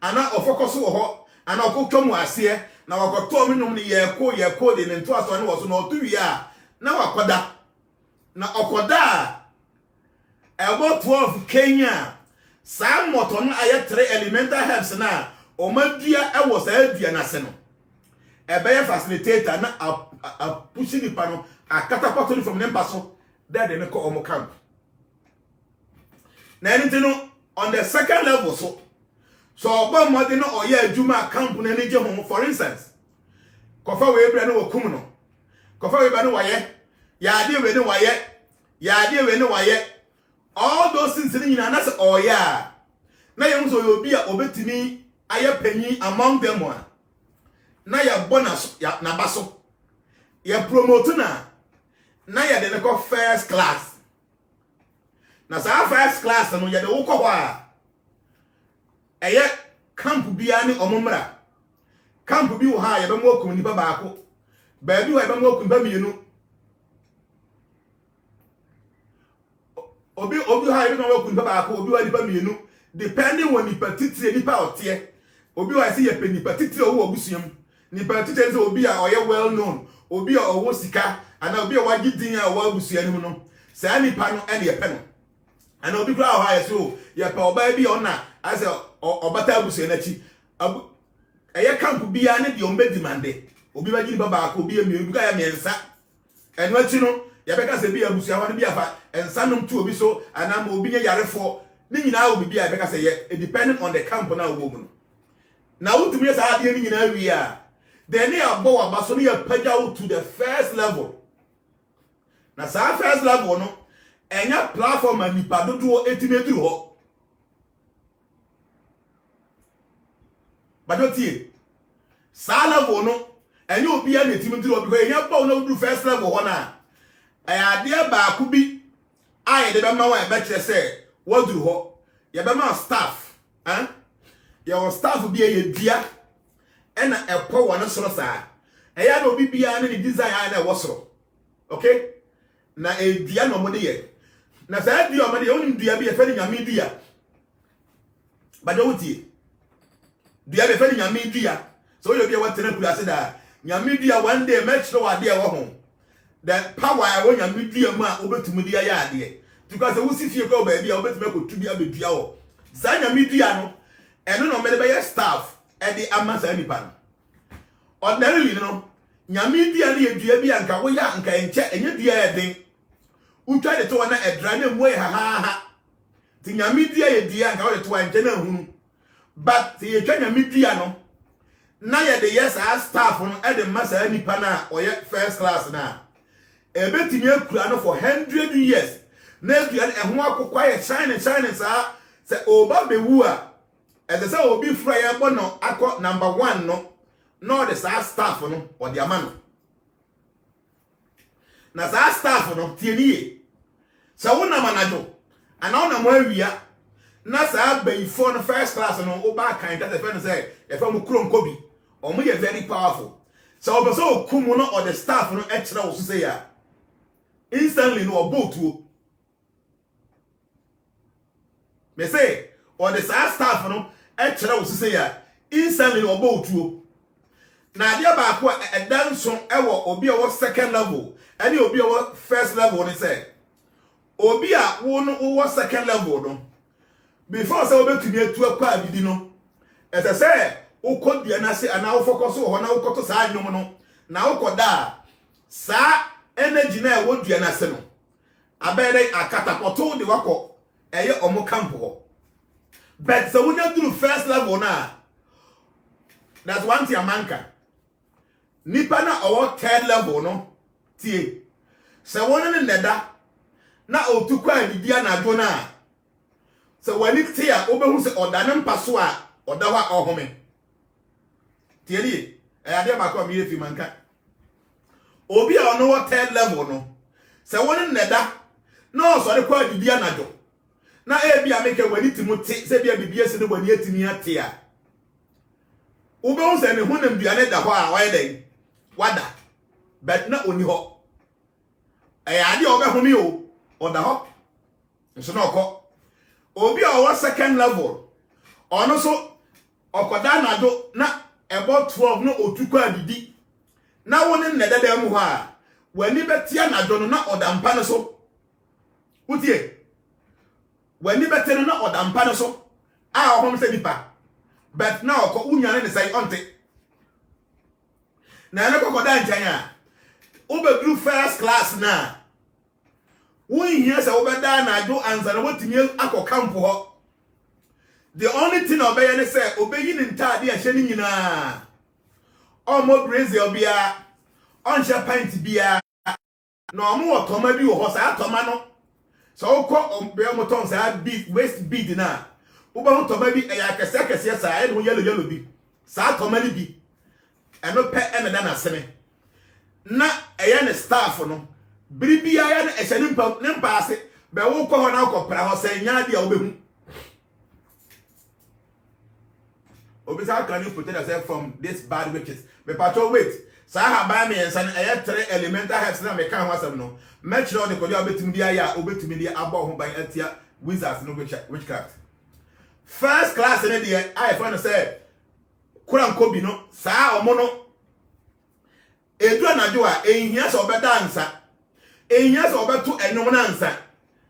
and now focus on and I'll go to Moasia. Now I got 2 minutes year code in 2 was no 2 years. Now I got that. Now I about 12 Kenya. Sam moton I 3 elemental herbs now. O my dear, I was a dear Naseno. A bear facilitator, a pushing the panel, a catapult from Nempaso, that they call Omo camp. Now, on the second level, so about Modino or yeah, Juma camp on any home, for instance. Kofa we brano kumuno. Kofa we brano waye. Ya de we no waye. Ya de we no waye. All those things in na say oh yeah. Na yem so obi a obetimi aye panyi among them one. Na ya bonus ya na baso. Ya promote na ya de ko first class. Na sa first class no ya de wo ko a. Eye camp bia ni omomra. Camp bi wo ha ya be mo okun nipa baako. Ba bi wo ya be mo okun ba mienu. Obi ha ya be mo okun nipa baako, obi wa nipa mienu. Depending on nipa titire nipa otie. Obi wa se ye pe nipa titire wo obusuam. Nipa titire se obi a oye well known, obi a owo sika, ana obi a wagi din a wo abusuam no no. Sa nipa no e na ye pe no. Ana obi kura ha ya so ye pe oba bi ona as obata abusuam na chi. Eye camp bia ne de ombe demande obi ba giri baba ko obi emi obi ya miensa eno achi no ye beka se bia abusuam wa ne bia fa ensa nom tu obi so ana ma obi nya yarefo ni nyina obi bia beka se ye depending on the camp na wo mu no na wutumi sa ade ni nyina wi a then e abo wa baso ne ya pagya to the first level na sa first level no enya platform ani padodo etimeduru ho Bajotie sa level no enye obi ya na timidiri obi ko enye ba no do first level ho na ade ba ku bi aye de be ma wa e be kire se woduru ho ye be ma staff your staff bi ye dua e na epo wo no soro sa eya na obi bia na ni design na wo soro okay na e dua no mo de ye na sa dua mo de onim dua bi e fe ni nyame dua Bajotie dua be fe ni nyame dua so you be what tena ase da nyame dua one day match no ade e wo ho the power I want nyame dua mu a obetumi dia ya ade because we see fie ko ba bia obetumi ko tu bia be dua wo za nyame dua no eno no mele be ye staff e di amasa nipa no ordinarily no nyame dua na ye dua bia nka wo ya nka enche enye dua e den utwa de to na edra na mu ha ti nyame dua ye dua nka wo de to enche na hunu but ti ye twa nyame dua no na ye de yes as staff no e de masa nipa na oye first class na e betimi akura no for 100 years na dua e ho akokwa ye shine sa se oba bewu a e de se obi fra ye bo no akọ number 1 no the sa staff no o de ama no na sa staff no tienie se wona manajo ana wona mo awia na sa bayifo no first class no oba kan that the friend say e fa mo krom kobi omo ye very powerful so obo so okumu no or the staff no e kira wo so say ya instantly no obotuo me say or the staff no e kira wo so say ya instantly no obotuo na dia ba ko e danso e wo obi a wo second level ani obi a wo first level ni say obi a wo no wo second level no before say obetumi atu akwa abidi no ese say ukodua na se ana wo focus ho na ukoto sa anyom no na ukoda sa energy na wo dua na se no abere akatapoto de wako eye omo camp ho but so when you do first level na that's one thing amanka nipa na owo third level no tie se won ne neda na otukwa abidi na adwo na so when it here obehu se oda ne mpaso a oda wa ohome tieli ade ba ko mi refi manka obi a ono wo third level no se won neda no so de kwa bibia najo na e bia meke wani timu se bia bibia se ne wani atimi ate a ube won say ne honam duane da ho a why den wada but na oni ho ade obehome o oda ho nso na okọ obi a o second level ono so okoda na do na about 12 no otuko adidi na woni nnedada mu ho a wani betia na do no na odampa no so utie wani betia no na odampa no so a ohom se dipa but na okọ unyane ne sai onte na na kokoda nchan a obedru first class na won hia se obeda na do ansa na wotimi akọ ho. The only thing obey ne say obeyi ni ntade a hye ni nyina omo brazil bia onhye pint bia na omo otoma bi wo ho sa atoma no so ukọ ombe omoton sa bead waist bead na uba ho toma bi eya kese sa e no yellow bi sa atoma ni bi eno pe ene da na sene na eya ne staff no biribia ya na ehye ni mpa ase be wo ukọ ho na akọpra ho sa nya dia obehu. Obisa, can you protect yourself from this bad witches? But patrol wait. So I have by me and son, I have 3 elemental heads now. Me can't want no. Make sure the Korea bit to media ya obey to media about home by Etia wizards no witchcraft. First class in the I find say Kuran Kobi no sa omono. Edu anadwa ehia so be dansa. Ehia so be to enum nansa.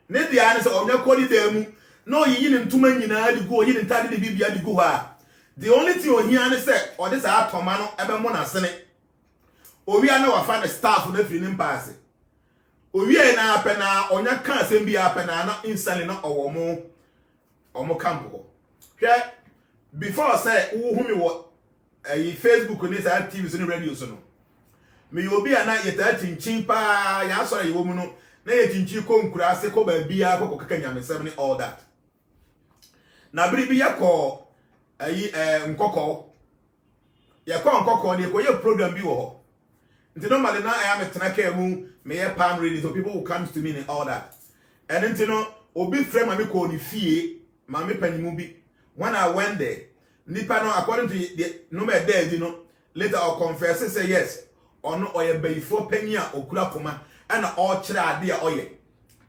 Ne dia ne so onya kodi demu. No yi ni ntuma nyina di go yi ni ntade de bibia di go ha. The only thing on here is say, or this are Tomano, Ebemona Senate. We are now a fan staff with the feeling pass. We are now pena on your can't be up and not instantly not or more campo. Before I say, whom you what a Facebook on this TV in the radio. So, may you be a night yet 13 cheaper. Yes, sorry, woman. Nay, Chinchicom, Crassico, Bia, Coca, 70, all that. Now, be a call. Nkoko ya kwa nkoko ne koye program bi wo ho nti normally na I am tenaka mu me ye palm reading so people who comes to me and all that and nti no obi frame me ko ni fie ma me panimu bi when I went there nipa no according to the number there you know later I confess say yes or no oye bayifo pani a okura koma and all kira ade a oye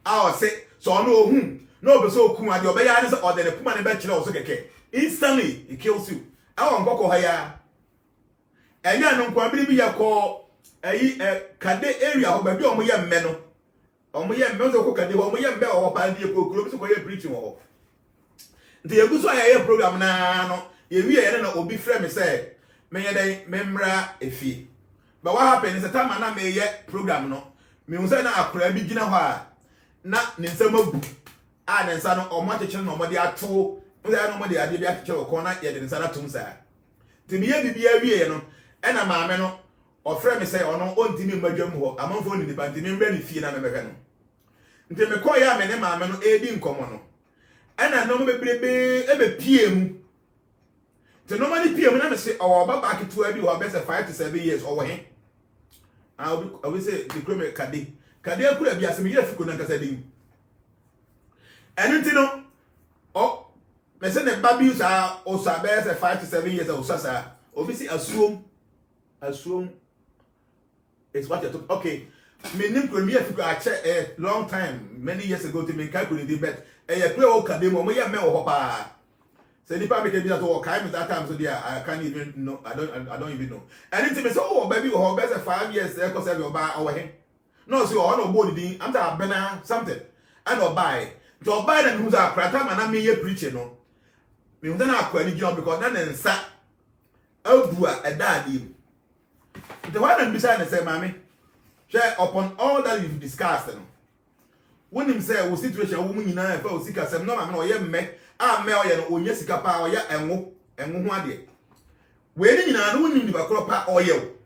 I say so no ohun no be so okun ade obeya ne say or the puma ne be kira o so keke. Instantly, it kills you. I want Coco Haya. And ya no kwabiri bi ya call a Kade area of baby on my meno. On my meno cookade, on my bell or pandy groups of your preaching. The Agusa program now, if we are be friend say, may they memra a fee. But what happened is the time I may yet program no. Musana a crab beginner ha. Not Ninsamo and son or much channel or my 2. Nobody I did actual corner yet in Sanatumsa. To me, be no, and a mamma or friend say, or no, on Timmy Majum, among phone in the Bantim, ready fee and American. Until me call ya and mamma no aid in common. And I know me PM. To nobody PM, and I say, oh, back to every or best 5 to 7 years over him. I will say the criminal Kadi. Kadi could have been as a year if you couldn't say. And until no, oh. Me say the babies are also 5 to 7 years old. Sasa, obviously assume it's what you took. Okay, me name premier if I check a long time, many years ago to me calculate the bet. A play all kademo, me ya me o hopa. Say the public can be at all kind that time so there I can't even know. I don't even know. And it's me say oh baby o best 5 years there cause you buy our him. No so on no body I'm ta bena something. I no buy. To buy them who's a crata man I me ye preaching no. Me don't have any job because then nsa Albua a daddy. The one and beside and say, Mammy, share upon all that you've discussed. When him say, "Was situation woman in I fell sick as no man or yet me, I may or Jessica power ya and one day. Waiting in a woman in the crop or you.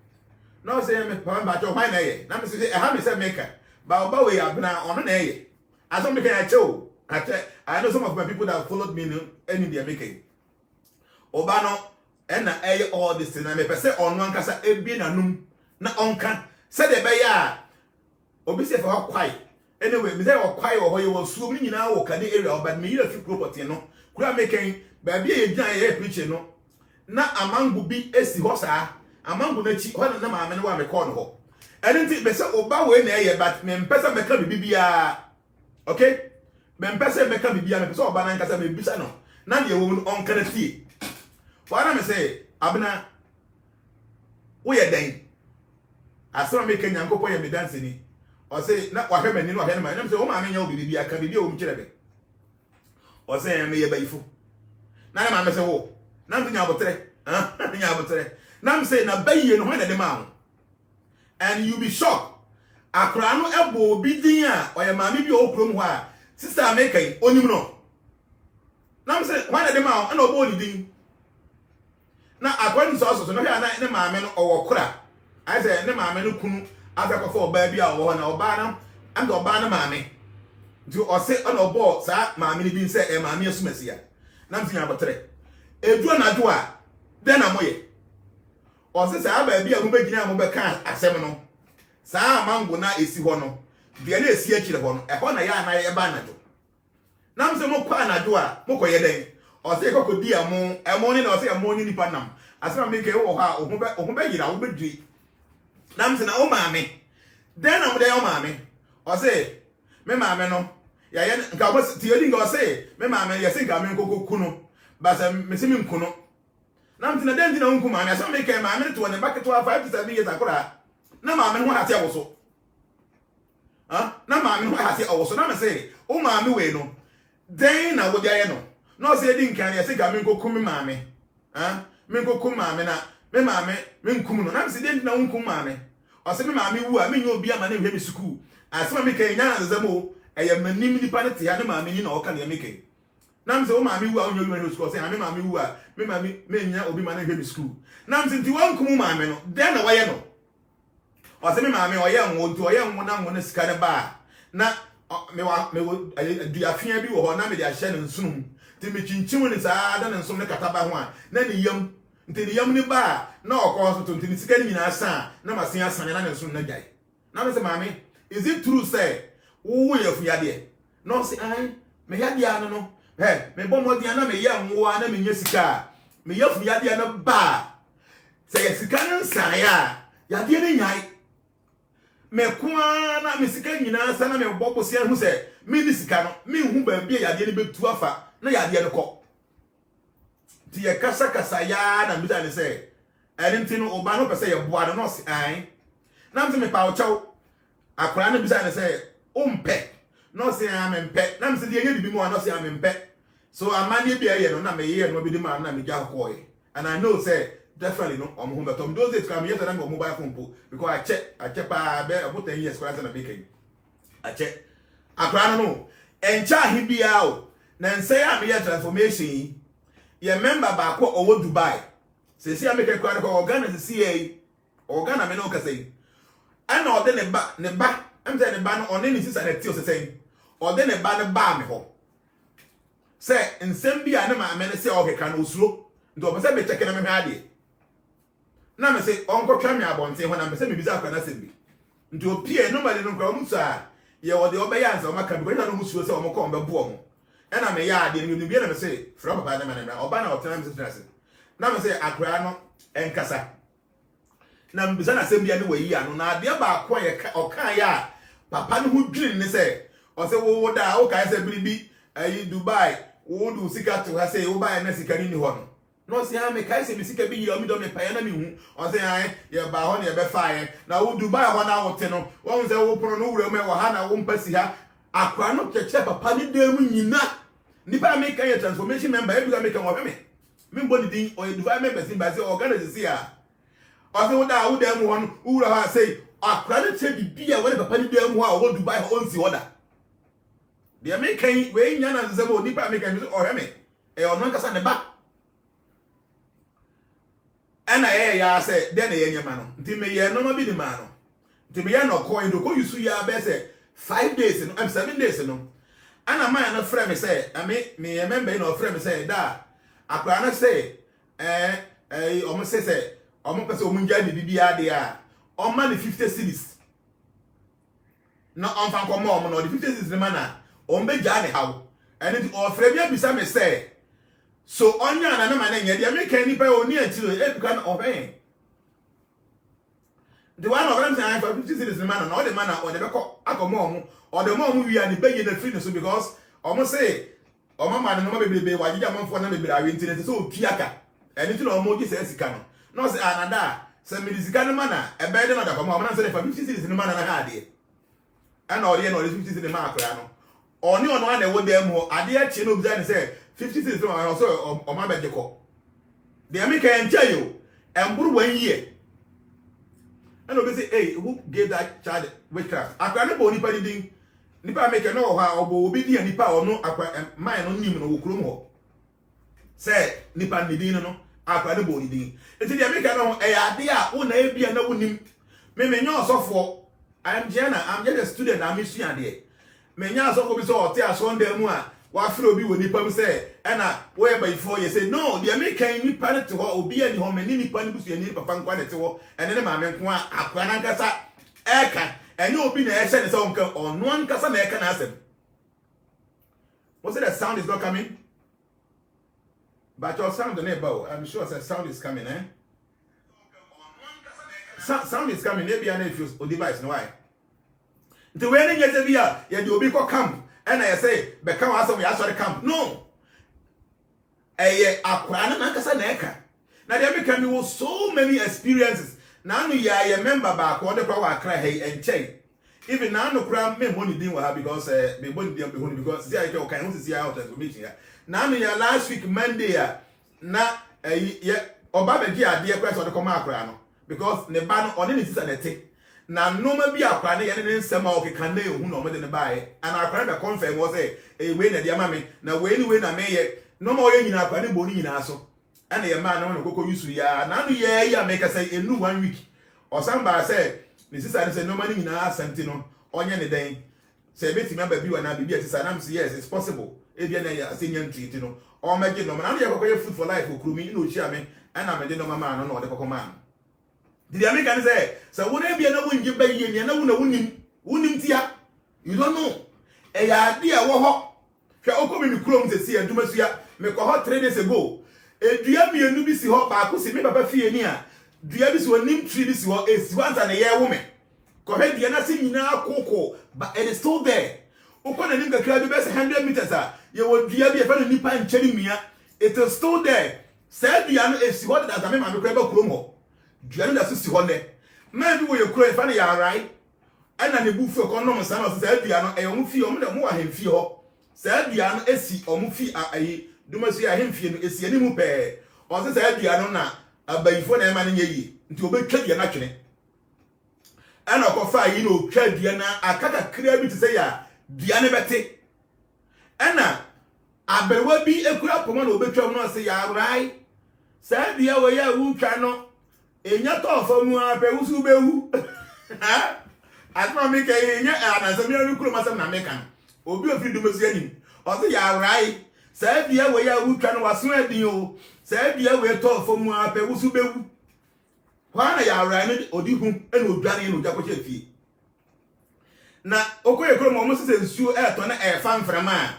No say, I'm a pound by your mind. Now, say, I have a maker, but Bowie I've been on an air. As I'm making a show. I know some of my people that followed me in India making. Obano and I all this thing. I may say on one casa a bin anum na onka said the bear. Obviously for how quiet. Anyway, me say or quiet or you will swimming in our area, but me a few property no. Could I making baby a giant preaching no. na amango bi esi ho saa amango na chi ho na maame no wa me call no ho ene nti be se oba we na eye but me mpesa meka bibia okay me mpesa meka bibia me pesa oba na nkasa me bisa no na de wo no onkana tie wana me say abna wo ye den asema me kenya nkopɔ ye me dance ni o say na wa hwe mani no wa hwe na me say wo maame nya wo bibia ka bibia wo mkyere be o say me ye bayifo na maame say wo na nya abotre nya abotre na me say na bayiye no ho na de ma and you be shocked akra no ebo obi din a oye maame bi o krom ho a sister amekai onim no na me say why na de ma na obo oni din na akwa nso so no hia na ne maame no owo kora I say ne maame no kunu afekofo oba bi a owo na oba na and oba na maame do o say on obo sa maame ni bi say e maame asumasi a na mtinya abotre edu na do a de na moye o say sa ba bi a mo begina mo be kan asem no sa mango na esi ho no de na esi akire ho no e ho na ya na ye ba na do na mse mo kwa na do a mo koye den o say kokodi amo emo ni na o say emo ni nipa nam asema me ke wo ha o ho be yira wo be dui na mse na o maame den na mo de o maame o say me maame no ya ye nka bo ti odi nga o say me maame ye say nka me nkokoku no ba say me se me nkuno na mse na den na nku maame asema me ke maame to ne bucket 5 to 7 years akora na maame no ha te awoso na maame no ha te awoso na me say o maame we no den na wo de aye no no say di nkan ye say nka me nkoku me maame me nkoku maame na me maame me nkum no na me say den na nkum maame o say me maame wu a me nyo obi ama na hwe me school asema me ke nya na zamo eye manim nipa ne te ya ne maame ni na o ka na me ke na me say o maame wu a onyo obi me school say na me maame wu a me maame me nya obi ma na hwe me school na me say nti wa nkum maame no den na waye no o say me maame o ye nwo nti o ye nwo na nwo ne sika ne ba na me duafia bi wo ho na me de ahye ne nsunu ti me chinchim ne saa da ne nsom ne kataba ho a na ne yam nti ne yam ne ba na okọ so nti ne sika ne nyina sa na masen asane na ne nsunu na gyae na me say maame is it true say wo ye fu yade no say ai me yade ano no me bom odi ana me ye nwo ana me nya sika me ye fu yade ana ba say ye sika ne nsan ya yade ne nyai me kwa na me sika nyina sa na me bobo sia hu say me ni sika no me hu ba bia yade ne betu afa na yade ne ko ti ye kasa ya na mi ta ne say enti no oba no pese ye boa no say ai na me pa o chaw akora na bi sa ne say umpe no say am mpe na me say de ye bi mo no say am mpe so amani bia ye no na me ye no bi di ma na me ja ko ye and I know say definitely no omo ho betom those days come yes na me mobile phone po because I check pa be about 10 years kwara na be kai I check akora no encha hi bia o na say am ye transformation ye member ba ko owo Dubai say see am ke kwara ko organ se CA organ me no ka say ana ode ne ba am say ne ba no one ni sisa na ti o say ode ne ba ne ba me ho say nsem bia ne ma me ne say o ke kan osuro ndo be say be check na me ade na me say onko twa me abonte ho na me say me biza akwa na sembi ndo pie normally no kwa musu a ye wo de obeyanza o maka bi na no musu say o mo ko mbe bo mo e na me ya ade ni bi na me say fra papa na me na oba na otena me say na me say akra no enkasa na me biza na sembi ane wayi ano na ade ba akwa ye okan ya papa no hu dwin ni say o say wo da o kai say biribi ayi Dubai wo du sika to ha say wo ba na sika ni ho no no say am kai say bisika bi yi o mi do me pa na mi hu o say ai ye ba ho na ye be fa ye na wo Dubai ho na wo te no wo say wo pro no wura me wo ha na wo mpasi ha akwa no cheche papa ni dem nyina nipa me kan ye transformation member e bi ga me kan wo me mbodi din o ye Dubai member sin ba say organize si a o say wo da wo dem ho no wura ha say akwa no che bibia wo papa ni dem ho a wo Dubai ho onsi oda de me kan we nya na zebo nipa me kan o me e ono nkasa ne ba ana ya say de na ye nyama no nti me ye no ma bi ni ma no nti me ye no ko ndo ko yusu ya be say 5 days no 7 days no ana ma na frame say me remember no frame say da akwa na say omo say omo pese omo nja ni bibia de a omo na 50 cedis na on fan ko mo no the 50 cedis ne ma na omo be ja ne hawo and it o frame ya bisa me say So onya na ma na nya dia me kan nipa oni atiro e bika na obey. The one of them saying for 50 cities man na all the man or the beko akomo or the mom we are the beg the free so because almost say o mama no bebrebe wagija manfo na bebrebe awe nti so opiaka anything no mo gi say sika no no say anada say me sika no mana e be de no da komo na say for 50 cities no mana na ha ade and all the no 50 cities ma akra no oni ono na e wo dem ho ade a chi no bi say 50 cities no so o ma be de ko de me kan tell you emburu 1 year. And we say, hey, who gave that child witchcraft? Akra ne bo nipa didin. Nipa make no ha obo obi di nipa ono akwa man no nim no wokrom ho. Say nipa didin no akra ne bo didin. Enti dia make no e ade a wo na ebia na wonim. Me nyo osofo. I'm just a student I'm sua de. Me nya osofo bi so ote aso nda mu a wa frɛ obi wo nipa mu say na wo e by 4 years say no dia make nipa ne te ho obi ani ho me ni nipa ne busu ani papa nkwa ne te ho ene ne maame nko a akwa na nkasa eka enye obi na ehye ne se onka ono nkasa na eka na asem. Was it the sound is not coming? But your sound the neighbor, I'm sure the sound is coming, eh? Sound is coming, maybe I if you device no why. The way you get here, you obi ko camp and I say become as we actually camp. No. Akwa na nkasa na eka. Na there become so many experiences. Now no ya remember back what the kwa akra hey enche. Even now no kra me money din wa because me money din be because see I can who see out information here. Now no ya last week Monday na ye oba be gi ade ekwa so de come akra no because ne ba no one ne sisa na te. Na no ma bi akra ne ye ne nsema o keka na ehu no me de ne bae. And akra be confirm was say we na dia ma me na we ni we na me ye no ma o ye nyina akra ne bo ni nyina so. And ye man no koko yusu ya na no ye ya make say enu 1 week. Or somebody say the sister say no money in our something no onye ne den say beti member bi wana bibi sister na say yes it's possible e bia na ya senior treat no o meje no na no ye food for life okrumi no chia me na me de no mama no de kokko man did you make can say so wona bia na wonje ba yie ne na wona wonim tia you don't know e ya de e wo ho hwe okomi mi krom se si aduma sua me ko ho 3 days ago edua mienu bi si ho ba ko si me papa fie ni a dua bi si wonim tree bi si ho esi wansa na ye wo me ko he dia na si nyina akoko but it is still there ukọ na nim kakra bi be 100 meters a ye wo dua bi e fa no nipa ncheri mia it is still there say dua no esi ho da me ma me kra ba krom ho dua no da so si ho ne man bi wo ye kro e fa no ya rai ana ne bu fu ko no mo sa no say dua no e yo mu fi o mo da mo wa hen fi ho say dua no esi o mu fi ayi dumasu ya hen fi no esi ani mu pe o say dua no na abayifo na ema ne yi nti obetwa dia na twene ana okofa yi no twa dia na akaka kria bi te say ya dia ne bete ana abewa bi ekura poma na obetwa no say ya rai sa dia we ya utwa no enya to famu ape usu bewu ha atma me ke enya anasa mi anu kuro masam na meka obi ofi dumasu anim o say ya rai sa dia we ya utwa no waso adin o say bia we to famu ape usu bewu kwana ya ara ni odi hu ena odwane no jakwo fie na okoye kro mo se nsuo e to na e fa mframa a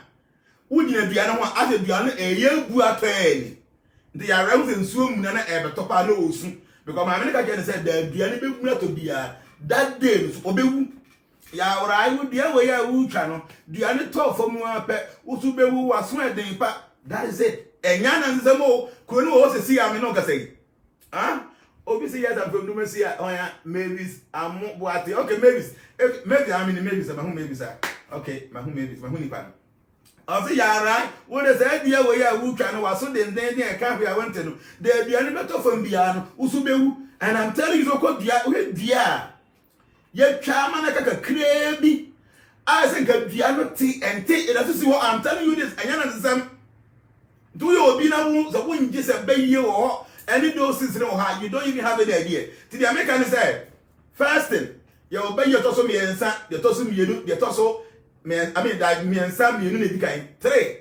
wugina bia no ho ase bia no e ye bu atani ndi ya ara se nsuo mu na e betopa na osu because ma me ka je say da bia ni be mu ato bia that day so obewu ya ara ayu dia we ya utwa no dia ni to famu ape usu bewu waso eden pa that is it enya na nzemo ko ni wo se si ya me no ka say obi say yes I'm from Dumasia oya Mavis amu boate okay Mavis maybe I mean Mavis ma hu Mavis okay ma hu Mavis ma hu nipa o say ya right wo de say dia we ya wu twa no waso den e ka hwe a wante no de bia ne beto fam bia no usu bewu and I'm telling you so ko dia we dia ye twa ma na kaka krebi I say ga bia no ti ente it doesn't see what I'm telling you this anya na nsam do you obi na wu so won je se baye wo any doses no ha you don't even have any idea to the American say first thing you obey your toso miensa your toso mienu your toso I mean that miensa mienu na dikan 3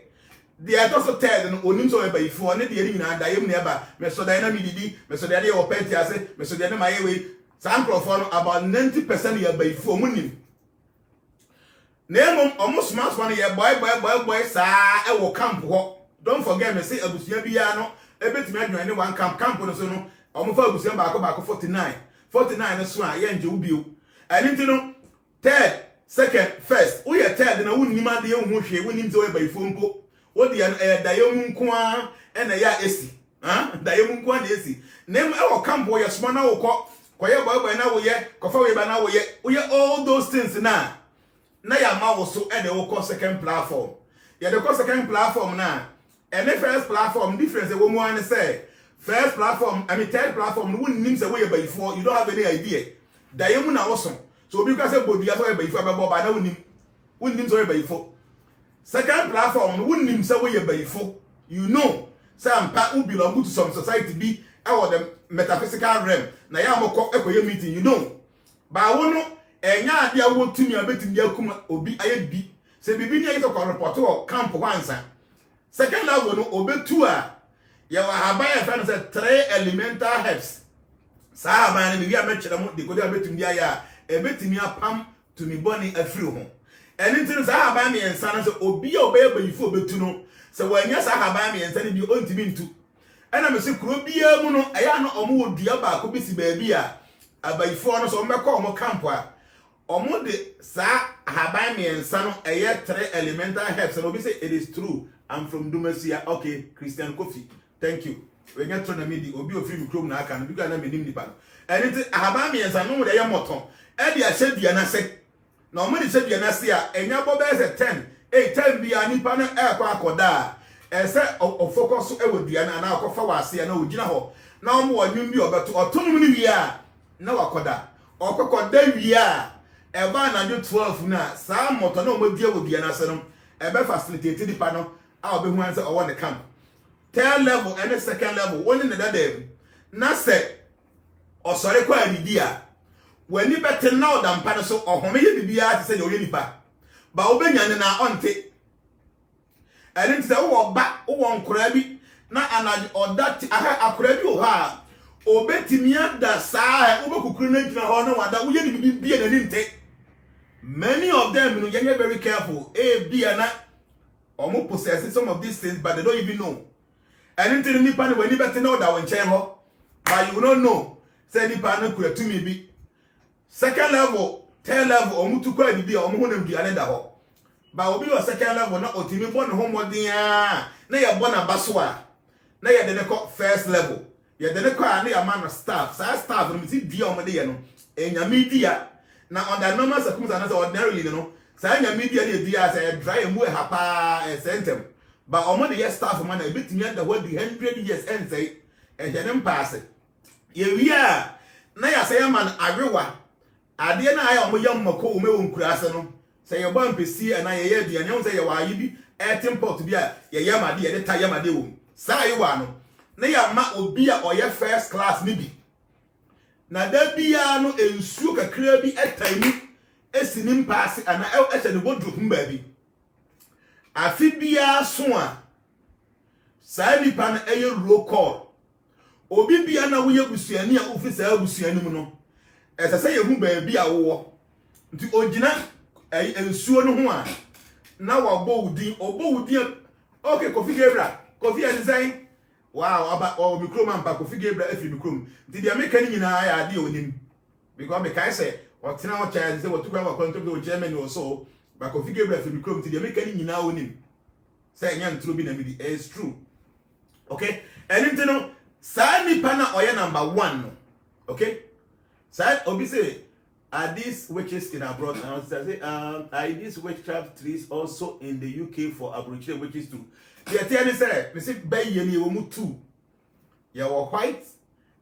the toso third no onim so obey for ne de nyina da yem na ba me so da na mididi me so da de openti ase me so da na mayewe some for about 90% your obey for munim na emom omo smart one ye boy sa e wo camp ho don't forget me say abusua bia no ebetimi adwane one camp no so no omofa abusua baako 49 no so a ye nje ubio ani no third second first we third na wunnim ade ye hu hwe wunnim ze we bayifo mpo wo de da ye mu nko a na ya esi da ye mu nko na esi nem e wo camp wo ye soma na wo koye boy na wo ye kofa we ba na wo ye all those things na ya ma wo so e de wo ko second platform ye de ko second platform na and the first platform difference wo mu an say first platform third platform wunnim ze we bayifo you don't have any idea da ye mu na wo so obi ka say bodi aso we bayifo abebo ba na wunnim ze we bayifo second platform wunnim say we bayifo you know say ampa who belong to some society be or the metaphysical realm na ya moko ekoye meeting you know ba wo no enya ade awo tumi abetimi akuma obi ayedi se bibi ni ayi to report o camp wansa second level no obetu a ya wa habaya fan say 3 elemental herbs sa habaya ni bia mekere mo de kodi abetimi aya ebetimi apam tumi boni afiri ho eni tin sa habaya mi ensa na say obi a obeye bayifo obetu no se wanya sa habaya mi ensa ni bi ontimi ntu ena me se kuro bia mu no aya no omo wodua ba ko bisi ba bi a abayifo no so ombekọ omo camp a omo de sa haban mi ensa no eye 3 elemental herbs no be say it is true I'm from Dumasia okay Christian Kofi thank you we get to na me di obi ofiri mi krom na aka no bi na me nim nipa no eni ti haban mi ensa no de ye moton e de ahye dua na se na omo de hye dua na se a enya bo be se 10 10 bia nipa no e kwa akoda ese o focus e wodua na na akofa wase na ogina ho na omo wanyum bi obeto otonum ni wi a na wakoda okokoda wi a e ba na 12 na sa moto na omo die wodua na se no e be facilitate di pa no a obehu an se o won camp third level and the second level woni na dadam na se osore kwa didi a wani bete na odampa no so ohome ye bibia ti se ye nipa ba obenya na onte eni se wo ba wo nkora bi na anaj odati aha akora bi o ha obetimi ada saa obekukuru na gina ho na wada wo ye ni bibia na ninte many of them you get very careful bia na omo possess some of these things but they don't even know eni tin nipa ni wani bete na oda won chen ho but you don't know say nipa na kura tumi bi second level third level omo tukwa bibia omo honam bia na da ho ba obi wa second level na otimi bo ne homodin a na ye bo na baso a na ye de ne ko first level ye de ne ko a na ya man staff staff no mi dia o de ye no enyame dia na under normal circumstances ordinarily no sa enyame dia de dia say dry mu ha pa sentem ba o mo de ye staff man na ebetimi under what the 100 years end say e je ne mpaase ye wi a na ya say man awewa ade na aya o mo yam mako o me won kurase no say your bomb pesi and I hear the and say you are yibi airtim pot bi a ye yamade ye de ta yamade wo sa yi wa no na ya ma obi a oye first class ni bi na da bia no ensuo kakra bi etani esinim pass ana e se de wodrop mba bi afi bia so a sa ni pa na eye roll call obi bia na wo ye busuani a ofi sa busuani mu no ese se ye hu ba bi a wo nti ogina ensuo no ho a na wabo udin okay Kofi Gabriel Kofi design wow aba o mikro man pa Kofi Gabriel afi mikro nti dia meka ni nyina ya ade onim because me kai say o tena o child say what to go control the Germany or so ba Kofi Gabriel afi mikro nti dia meka ni nyina onim say nya ntro bi na mi di it's true okay and nti no sa ni pa na oye number 1 no okay sa obi say are these witches in abroad? And I say, are these witchcraft trees also in the UK for Aboriginal witches too? They tell me, say, me say, by ye womu two. You are white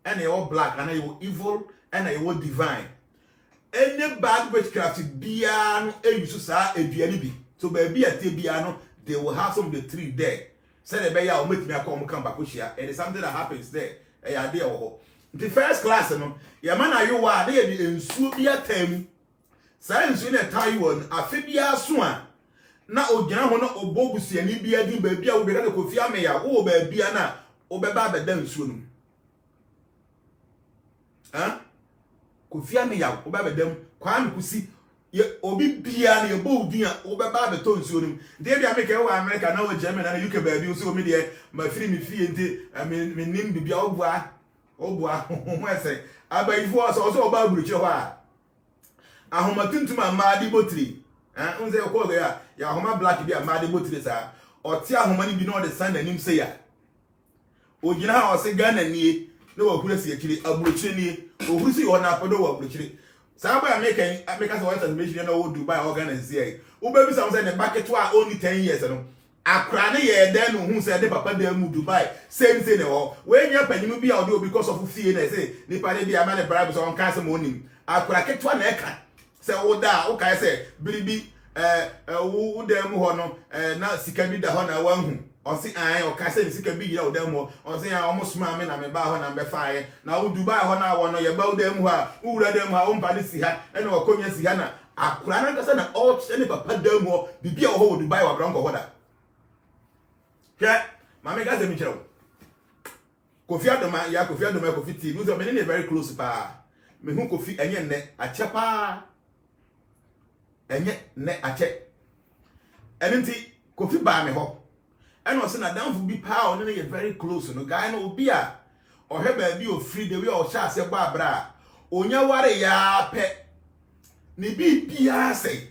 and you are black, and you are evil and you are divine. Any bad witchcraft, biano, e yususa, e bianibi. So baby at biano, they will have some of the tree there. Say the bay, I'll make me a come back with you, and it's something that happens there. A idea. The first class no ya man ayo wa de ye ensuo bia tam sa ensuo na Taiwan afi bia so a na ogina ho na obogusiani bia di ba bia wo be na Kofi Ameya wo ba bia na obeba beda ensuo no Kofi Ameya wo ba bedam Kwame Kusi ye obi bia na ye bo din a wo be ba be to nsuo nim de bia make wo America na wo Germany na UK ba bi so me de ma firi me fie nti me nim bibia obua mo ese abayifo so ba buruchi ho a ahoma tuntum amadi botri unze ko ya ahoma black bi amadi botri sa oti ahoma ni bi no de san nanim se ya ogina ha o se Ghana nie na wa kura si akiri aburuchi nie ohuru si ho na apodo wa aburuchi sa ba America so what transmission na wo Dubai organize here wo be bi sa say ne bucket wa only 10 years no akra ne ye den no hu say de papa de mu Dubai same ne ho we nya panyimu bi a o because of fee na say ni pa de bi ama ne bribe so on kan se mo nim akra ketwa na eka say wo da wo kai say biribi wo dem ho no na sika bi da ho na wa hu o si an o kai say sika bi ya wo dem ho o say o mo suma me na me ba ho na me faaye na wo Dubai ho na wo no ye ba wo dem ho a wo wura dem ho o mpa de si ha e na o konya si ha na akra na kasa na o ne papa dem ho bibi a wo Dubai wa bronco ho da mama gaze mi chero Kofi Adoma ya Kofi Adoma Kofi T no me ne very close pa me hu Kofi enye ne ache pa enye ne ache enenti Kofi ba me ho eno se na danfo bi pa o ne very close no guy no obi a o he ba bi o free the way o sha se gba bra onya ware ya pe ni bi bia say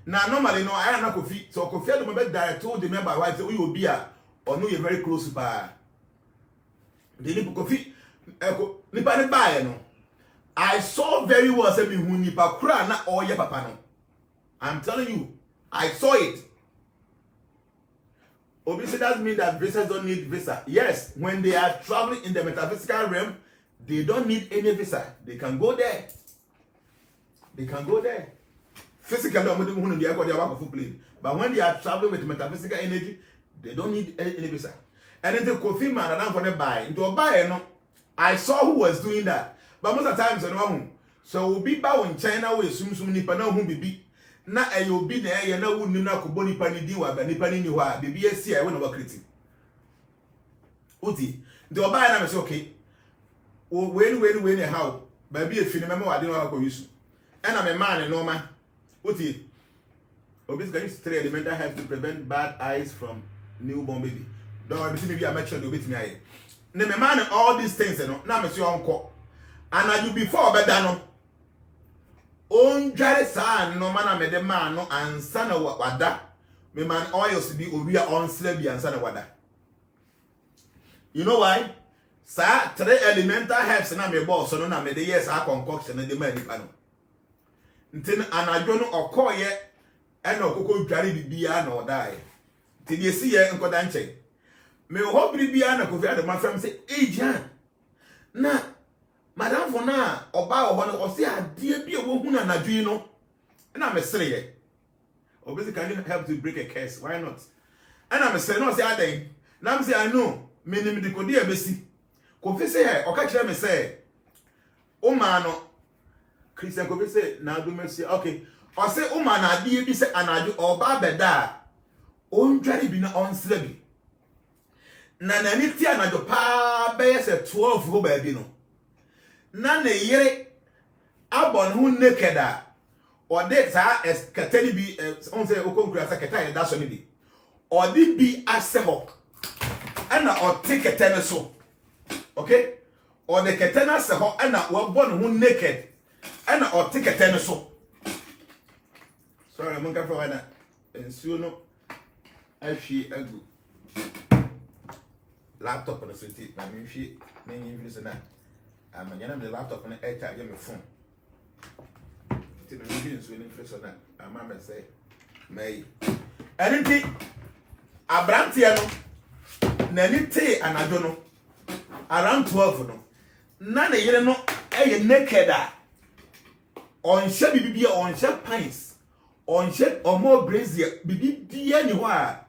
na normally no I na Kofi so Kofi Adoma be direct told the member wife say we obi a or no you very close pa the ni Kofi ni pa ne ba no I saw very well say me hu ni pa kura na oye papa no I'm telling you I saw it. Obviously that means that visitors don't need visa. Yes, when they are traveling in the metaphysical realm they don't need any visa. They can go there. They can go there. Physically, but when they are traveling with metaphysical energy, they don't need any visa. And then the Kofi man and I'm going to buy. Into buy, no. I saw who was doing that. But most of the times, no. So we'll be bow in China with sum nipa na who be. Na a you be there, you know, who na kuboni pani diwa, but nipa ni wa, the BSC, I won't overcritic. Uti, the buy and I'm okay. When, how, baby, if you remember, I didn't know how to use. And I'm a man and no man. Uti. Obviously, three elemental have to prevent bad eyes from newborn baby. Don't maybe I mentioned you with me. Name man and all these things, you know. Now, Monsieur Uncle. And I do before better no. On jare sa no man made the man no ansa na wada. Me man oils be oria on slabi ansa na wada. You know why? Sa three elemental herbs na me boss so no na me the yes a concoction na the man nipa no. Ntin anadwo no okoye e na okoko dware bibia na odai. Nti de si ye nkoda nche. Me ho bibia na Kofi Adoma fam say ejan. Na madam for na oba ho no o say ade bi e wo hu na anadwo no. Na me sere ye. Obviously can you help to break a curse? Why not? And I'm saying no say aden. Na me say I know me nim di kodi e besi. Kofi say o ka kire me say o ma no Christian Kofi say na do mercy. Okay. O say o ma na ade bi say anadwo oba beda on dware bi na on sere bi. Na na ni ti anadwo pa be ye say 12 ho ba bi no. Na ne yere abon hu naked a or de sa katani bi on say okonkura sa katani da so ni bi. Or di bi ase ho. Ana o ticket ne so. Okay? Or the katana se ho ana wo bon hu naked. Ana o ticket ne so. Sorry, I'm going to find that. And soon, actually, I go. Laptop on the city. I mean, she may listen that. I'm going to the laptop on the edge. I get my phone. It's the reading swinging first on that. I'm going to say, May. Anything, a brantiano, Nanite, and I don't know. Around 12, no. None of you know, a naked. On shabby be on sharp pines. On shed or more brazier, be anywhere.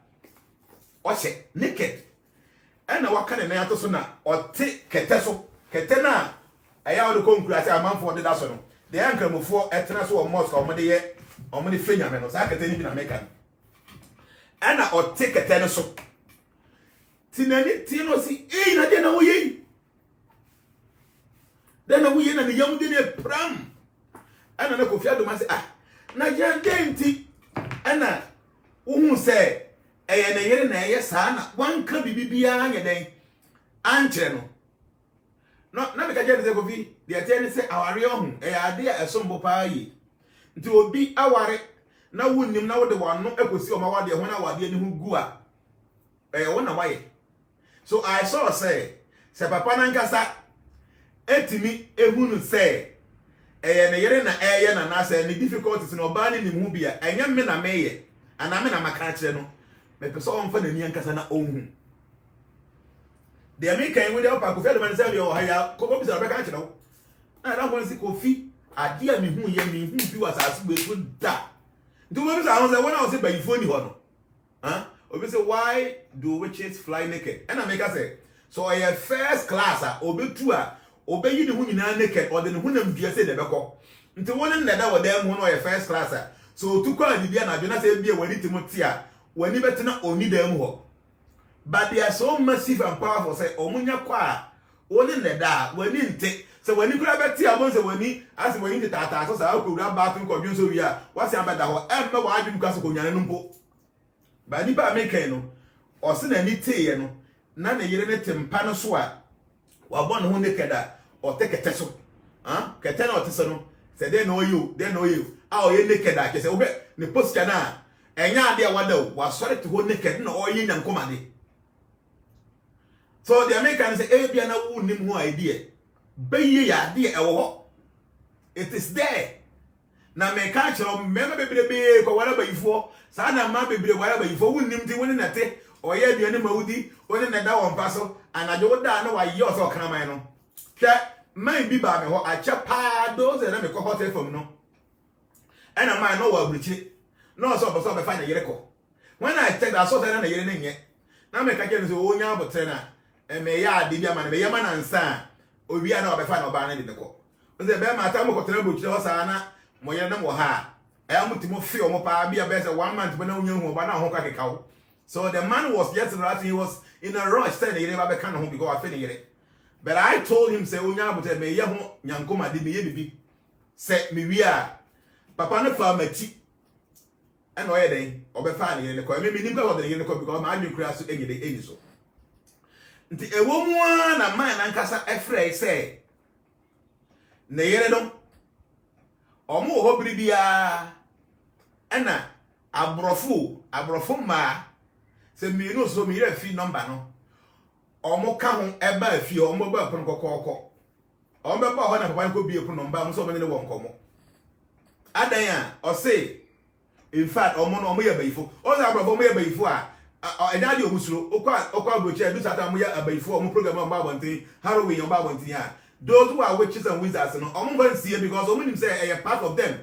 Or check naked. And what kind of natasona or take Keteso, Ketena. I have to conclude a man for the Dasono. The anchor of 4 eternal or Moscow or many finger men, I can tell you in American. And or take a tenaso. Tinani Tino see, I don't know ye. Then we in the young dinner pram. And I know Kofi Adoma say, na denti ana wohu se eye na yere na eye saa na wanka bibibia anya den ankyere no na me ka je de Kofi de ate ni se aware ohun eye ade a esombo paa yi nti obi aware na wonnim na wode wano ekosi omawade ho na wade ni hu gu a wona waye. So I saw say papa na nkasa etimi ehunu say na yere na say ni difficulties no ba ni hu bia enya me na meye ana me na maka kire no me peso on fa na ni nkasa na onhu de American we dey up Kofi Adamani say o haya ko bisa be ka kire no na da won si Kofi ade a me hu ye me hu bi wasase gbesu da do we bisa say when I say bayifo ni ho no obi say why do witches fly naked and I make us say so a first class obetu a obeyi ne hu nyina naked or the hu nam dua say de beko nti woni na da wodam hu no a first class so tu kwa bibia na dwena say bia wani timoti a wani betena oni dam ho but they are so massive and powerful say omunya kwa woni na da wani nte so wani kura beti abon say wani as wani nte tata so sa akura bathroom ko dwon so wi a wasi abeda ho emma wa adwum kwa so ko nyane no mpo ba ni ba American no o se na ni teye no na na yere ne tempa no so a wa bon ho ne keda o te kete so kete na o te so no se de no you a o ye ne keda ke se obe ne posture na enya ade a wada wa sore to ho ne keda na o ye nyankomade. So the American say e bia na wu nim ho idea beye ya ade e wo ho it is there na me ka kiro mema bebrebe ko wara bayifo sa na ma bebrebe wara bayifo wu nim ti woni na te oye aduane mawudi woni na da won paso anaje woda na wa yi oso kraman no hwe man bi ba me ho acha pa those na me ko hotel from no ena man no wa bruchi no so be find yere ko when I check that so na yere na nye na me ka je so onya abotre na me ya ade bia ma na be yama na nsa owi ana obefa na oba na de ko nze be ma ta mo ko tena bruchi ho sa na mo yere na mo ha mutimo fi o mo pa bia be say 1 month be na onya hu oba na ho ka kekawo. So the man was just right, he was in a rush, said he never can home because I finished it. But I told him, say, Unya, but me ya ho nyankoma di me bibi. Say me we are Papa no fa mati. And why then obefa ni le ko me nim ka wo de ni ko because my new class so enye de eni so. Nti ewo mu na man na nkasa efre say na yere dom omo ho bibia ana abrofo ma se mi no so mi re fi number no omo ka ho eba fi omo ba pon kokoko omo ba ho na papa ko bie pon number mo so me ne won komo adan a o say in fact omo no omo ye bayifo o za abrofo mo ye bayifo a eda de omusuro okwa broche do sata mo ye abayifo omo program on ba bontin Halloween on ba bontin a those who are witches and wizards no omo ban see because omo nim say a part of them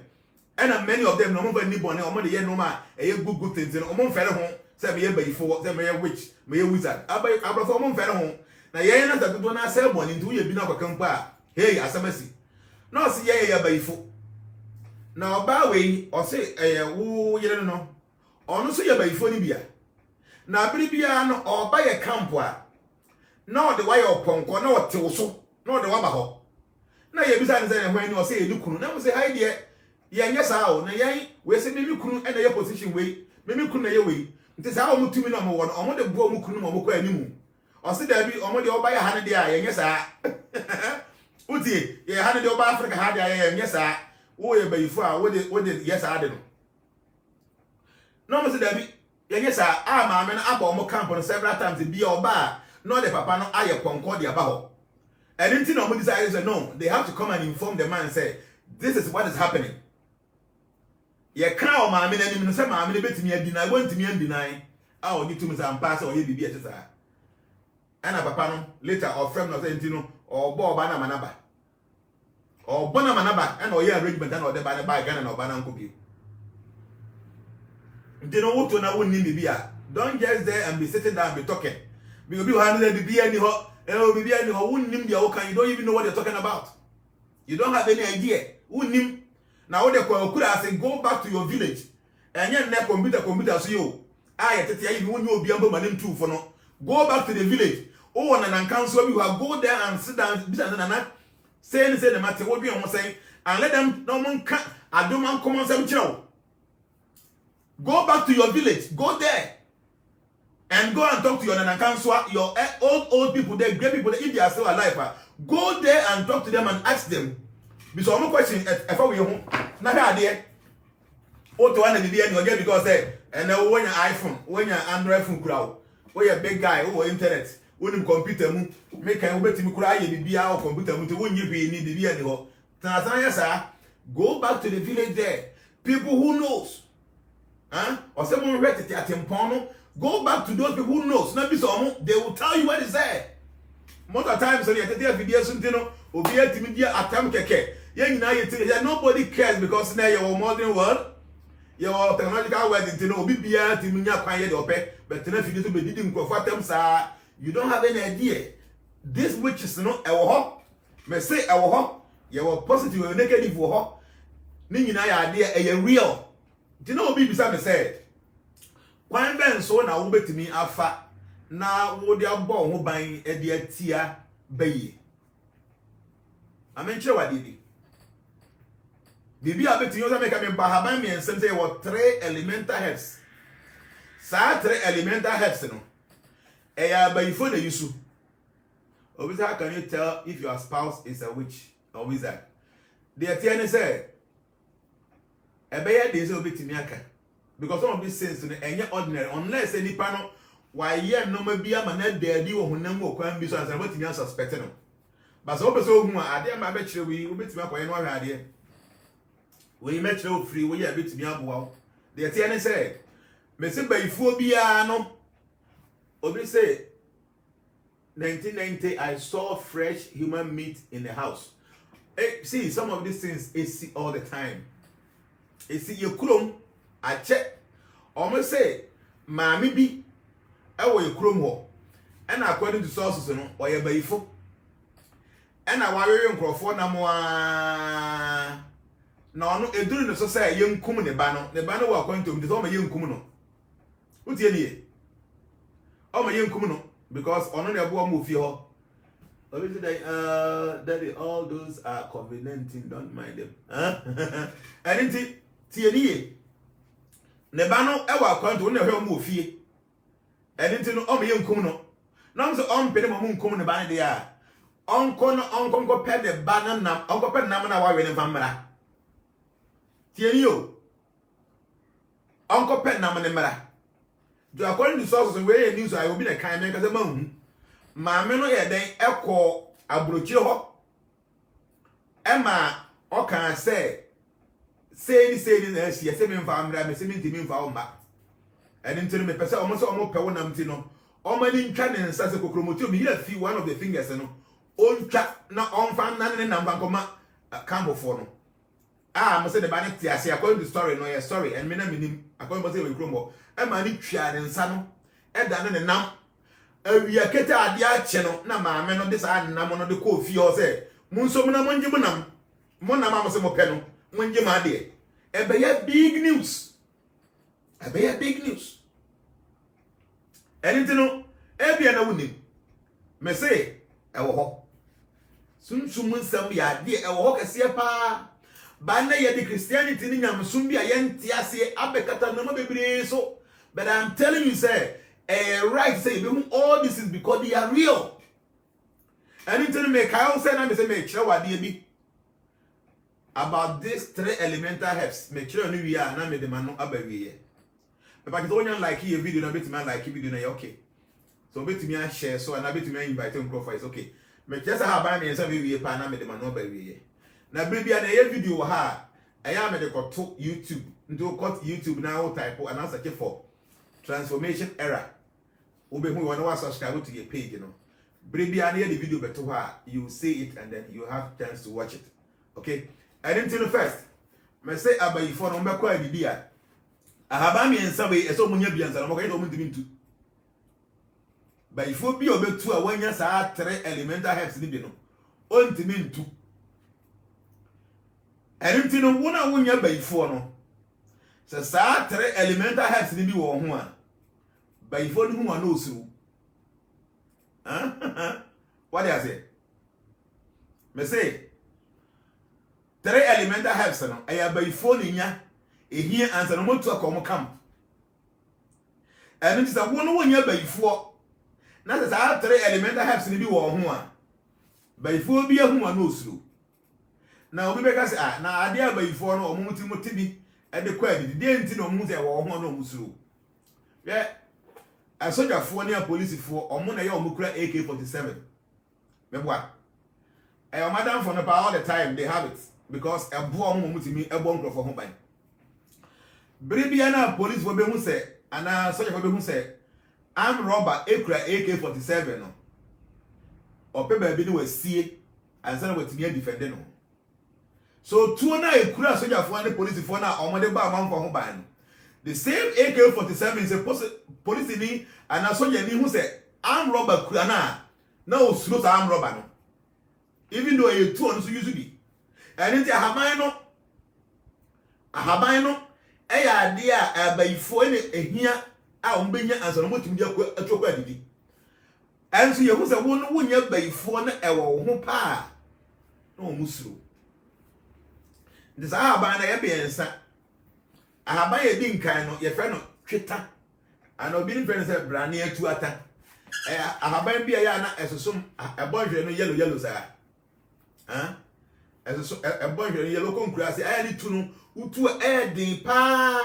and many of them no omo ban ni bone omo de ye no ma e good things no omo fere ho say me bayifo say me witch me wizard abrofo omo fere ho na ye na that do na say bone nti ye bi na kwakampa a hey asamasi no se ye bayifo na oba we o say wo yere no ono so ye bayifo ni bia na biri bia no oba ye camp a na de why oponko na o tewo so na de waba ho na ye bisa ne say ne hwan ni o say edi kunu na mo say hi de ye nya saa o na ye we say me kunu e na ye position we me kunu na ye we nti saa o mutumi na mo wo no o mo de bo mo kunu mo ko animu o say da bi o mo de oba ye ha ne de a ye nya saa uti ye ha ne de oba Africa ha de a ye nya saa wo ye bayifo a wo de ye saa de no mo say da bi ye nya saa a ma me na aba mo camp no several times bi oba no the papa no aye konko de aba ho and until no decide say no they have to come and inform the man say this is what is happening. Ye kra o ma me na nim no say ma me betimi adina want me andina a o ni tumi say ampa say o ye bibi e tesa ana papa no later or friend no say ntino o bo oba na manaba o bo na manaba and o ye arrangement and o de ba na ba Ghana na oba na nkobi ntino woto na wonni bibi a don't just there and be sitting down and be talking because you have the bibi ani ho bibi ani ho wonnim dia wo kan you don't even know what you're talking about. You don't have any idea wonnim na wo de kwa okura say go back to your village enye na computer so yo aye tete ayi ni wonyi obi amba manim tu fo no go back to the village o wona nan council bi go there and sit down bisa na say the matter wo bi on say and let them no one can I don't want common some chill. Go back to your village, go there. And go and talk to your Nanakanswa, your old people there, great people there, if they are still alive. Go there and talk to them and ask them. Because no question if we home. Now here what to one and you get because and then when your iPhone, when your Android phone crowd, when you're a big guy over internet, when you computer make an obey to cry be our computer to when you be need the be anyhow. Tanzania sir, go back to the village there. People who knows. Or someone read it at Tempono, go back to those people who knows. Not be so they will tell you what is there. Most of the time, so you have videos, you know, or be a media attempt keke. Nobody cares because now you're modern world. Your technological world, you know, be Timinia quiet or pay, but if you be didn't go for them, sir, you don't have any idea. This which is not our hope, may say our hope, you're positive or negative for hope. Nina idea a real. Do you know what Bibi said? When Ben so now will to me afa now would your born who buying a dear tia bay. I mean, sure what did he? Bibi I bet you make a Bahabami and say what 3 elemental heads. Sa 3 elemental heads, no. A by phone the issue. Obviously, how can you tell if your spouse is a witch or wizard? The Atiana said. A bear days will be to me because some of these things are ordinary unless any panel why ye no may be a man there do who no can be so as what you suspecting. But so who are there my bet we will be to make one idea. We met no free we are bit me up wow. The Atiana said, Messi by Phobiano Obi say 1990 I saw fresh human meat in the house. Hey, see some of these things is all the time. Esi yekurom a check almost say maami bi ewo yekurom ho and according to sources no oye bayifo and awawe nkrofo na mo na ono eduru ne so say yenkum ne ba no wo according to me so ma yenkum no utie nie o ma yenkum no because ono na ebo mo fie ho obviously daddy all those are covenanting, don't mind them anything Tienie Nebano ewa kwanto na hwe mu ofie enti no o me yenkum no na so on pede mo nkum ne ban de a onko no onko pede ban na onko pede na na wa we ne famra tieni o onko pede na me ne mra do according to sources we news I will be the kind man cause ma me no ye den ekọ abrochi ho ema o kan say ni na asia se me mfa amra me se me ntimi mfa o mba eni ntiri me pese omo se omo pe wo nam ti no omo ni ntwa ne nsa se kokromoto me here fi one of the fingers no o ntwa na onfa na ne namba nkoma cambo for no mo se de ba ne ti ase according to story no ye story and me na minim according to say we krombo e ma ni twa ne nsa no e da ne nam awia kete ade a che no na maame no de sa nam no de ko fi o se munso mu na monje mu nam mo nam am se mo pe no monje ma de e be ya big news anything no e bia na wunim me say e wo ho sunsum nsam ya de e wo ho kase pa ba na ye de Christianity ni nyam sum bia ye ntia ase abekata no ma bebre so but I'm telling you say right say all this is because they are real anything me kai say na me say me kire wade bi about these 3 elemental herbs me kire no wi a na me de ma no abawiye but if you like your video na beti man like video na okay so beti me share so na beti me invite on profile is okay me just have ban me say we pa na me de ma no abawiye na bibia na ye video ha eya me de ko to YouTube ndo cut YouTube na o type and answer ke for transformation era ube who want to subscribe to your page, you know. Brebia near the video better you see it and then you have chance to watch it. Okay? I didn't tell you first. Me say abayi for no mbekwa bibia. Ahaba mi ensabe eso munya biansa no mokaito muntimintu. Bayi fo bi obetu a wanya sa 3 elemental herbs ni bi no. Ontimintu. Erinti no wona wonya bayi fo no. Sa 3 elemental herbs ni bi wo ho a. By phone who are no so. What do I say? Me say 3 elemental herbs no aya bayifo ne nya ehia ansa no motu akomo camp enu ti sa wo no wonya bayifo na sa 3 elemental herbs ne bi wo ho a bayifo bi ahu a no osuro na obi beka se na ade abayifo no omuti muti bi e de kwa di de nti no omuti e wo ho no omusuro ye asojafo ne apolisifo omo na ye omukura AK47 meboa madam for Nepal all the time they have it because a boy mutimi a bon for home by Bribiana police will be who say and such a who say I'm robber AK47 no or paper be no see and send with me defending no so two na a kura soldier for the police for now or mother ba man for home by the same AK47 is a police ni and a soldier ni who say I'm robber kurana no slow I'm robber no even though you two on so usually and it's ahaban no eya ade a abayifo ne ehia a ombenya anso no motumi atwoko adidi enso ye hu se wo no wonya bayifo na ewo ho pa na omusuro ndisa ahaban na ye bensa ahaban ye di nkan no ye fe no tweta ana obi ni fe se brane atu ata ahaban bia ya na esosom ebonhwe no yellow sa as a boy yellow concrase I need to know utu din pa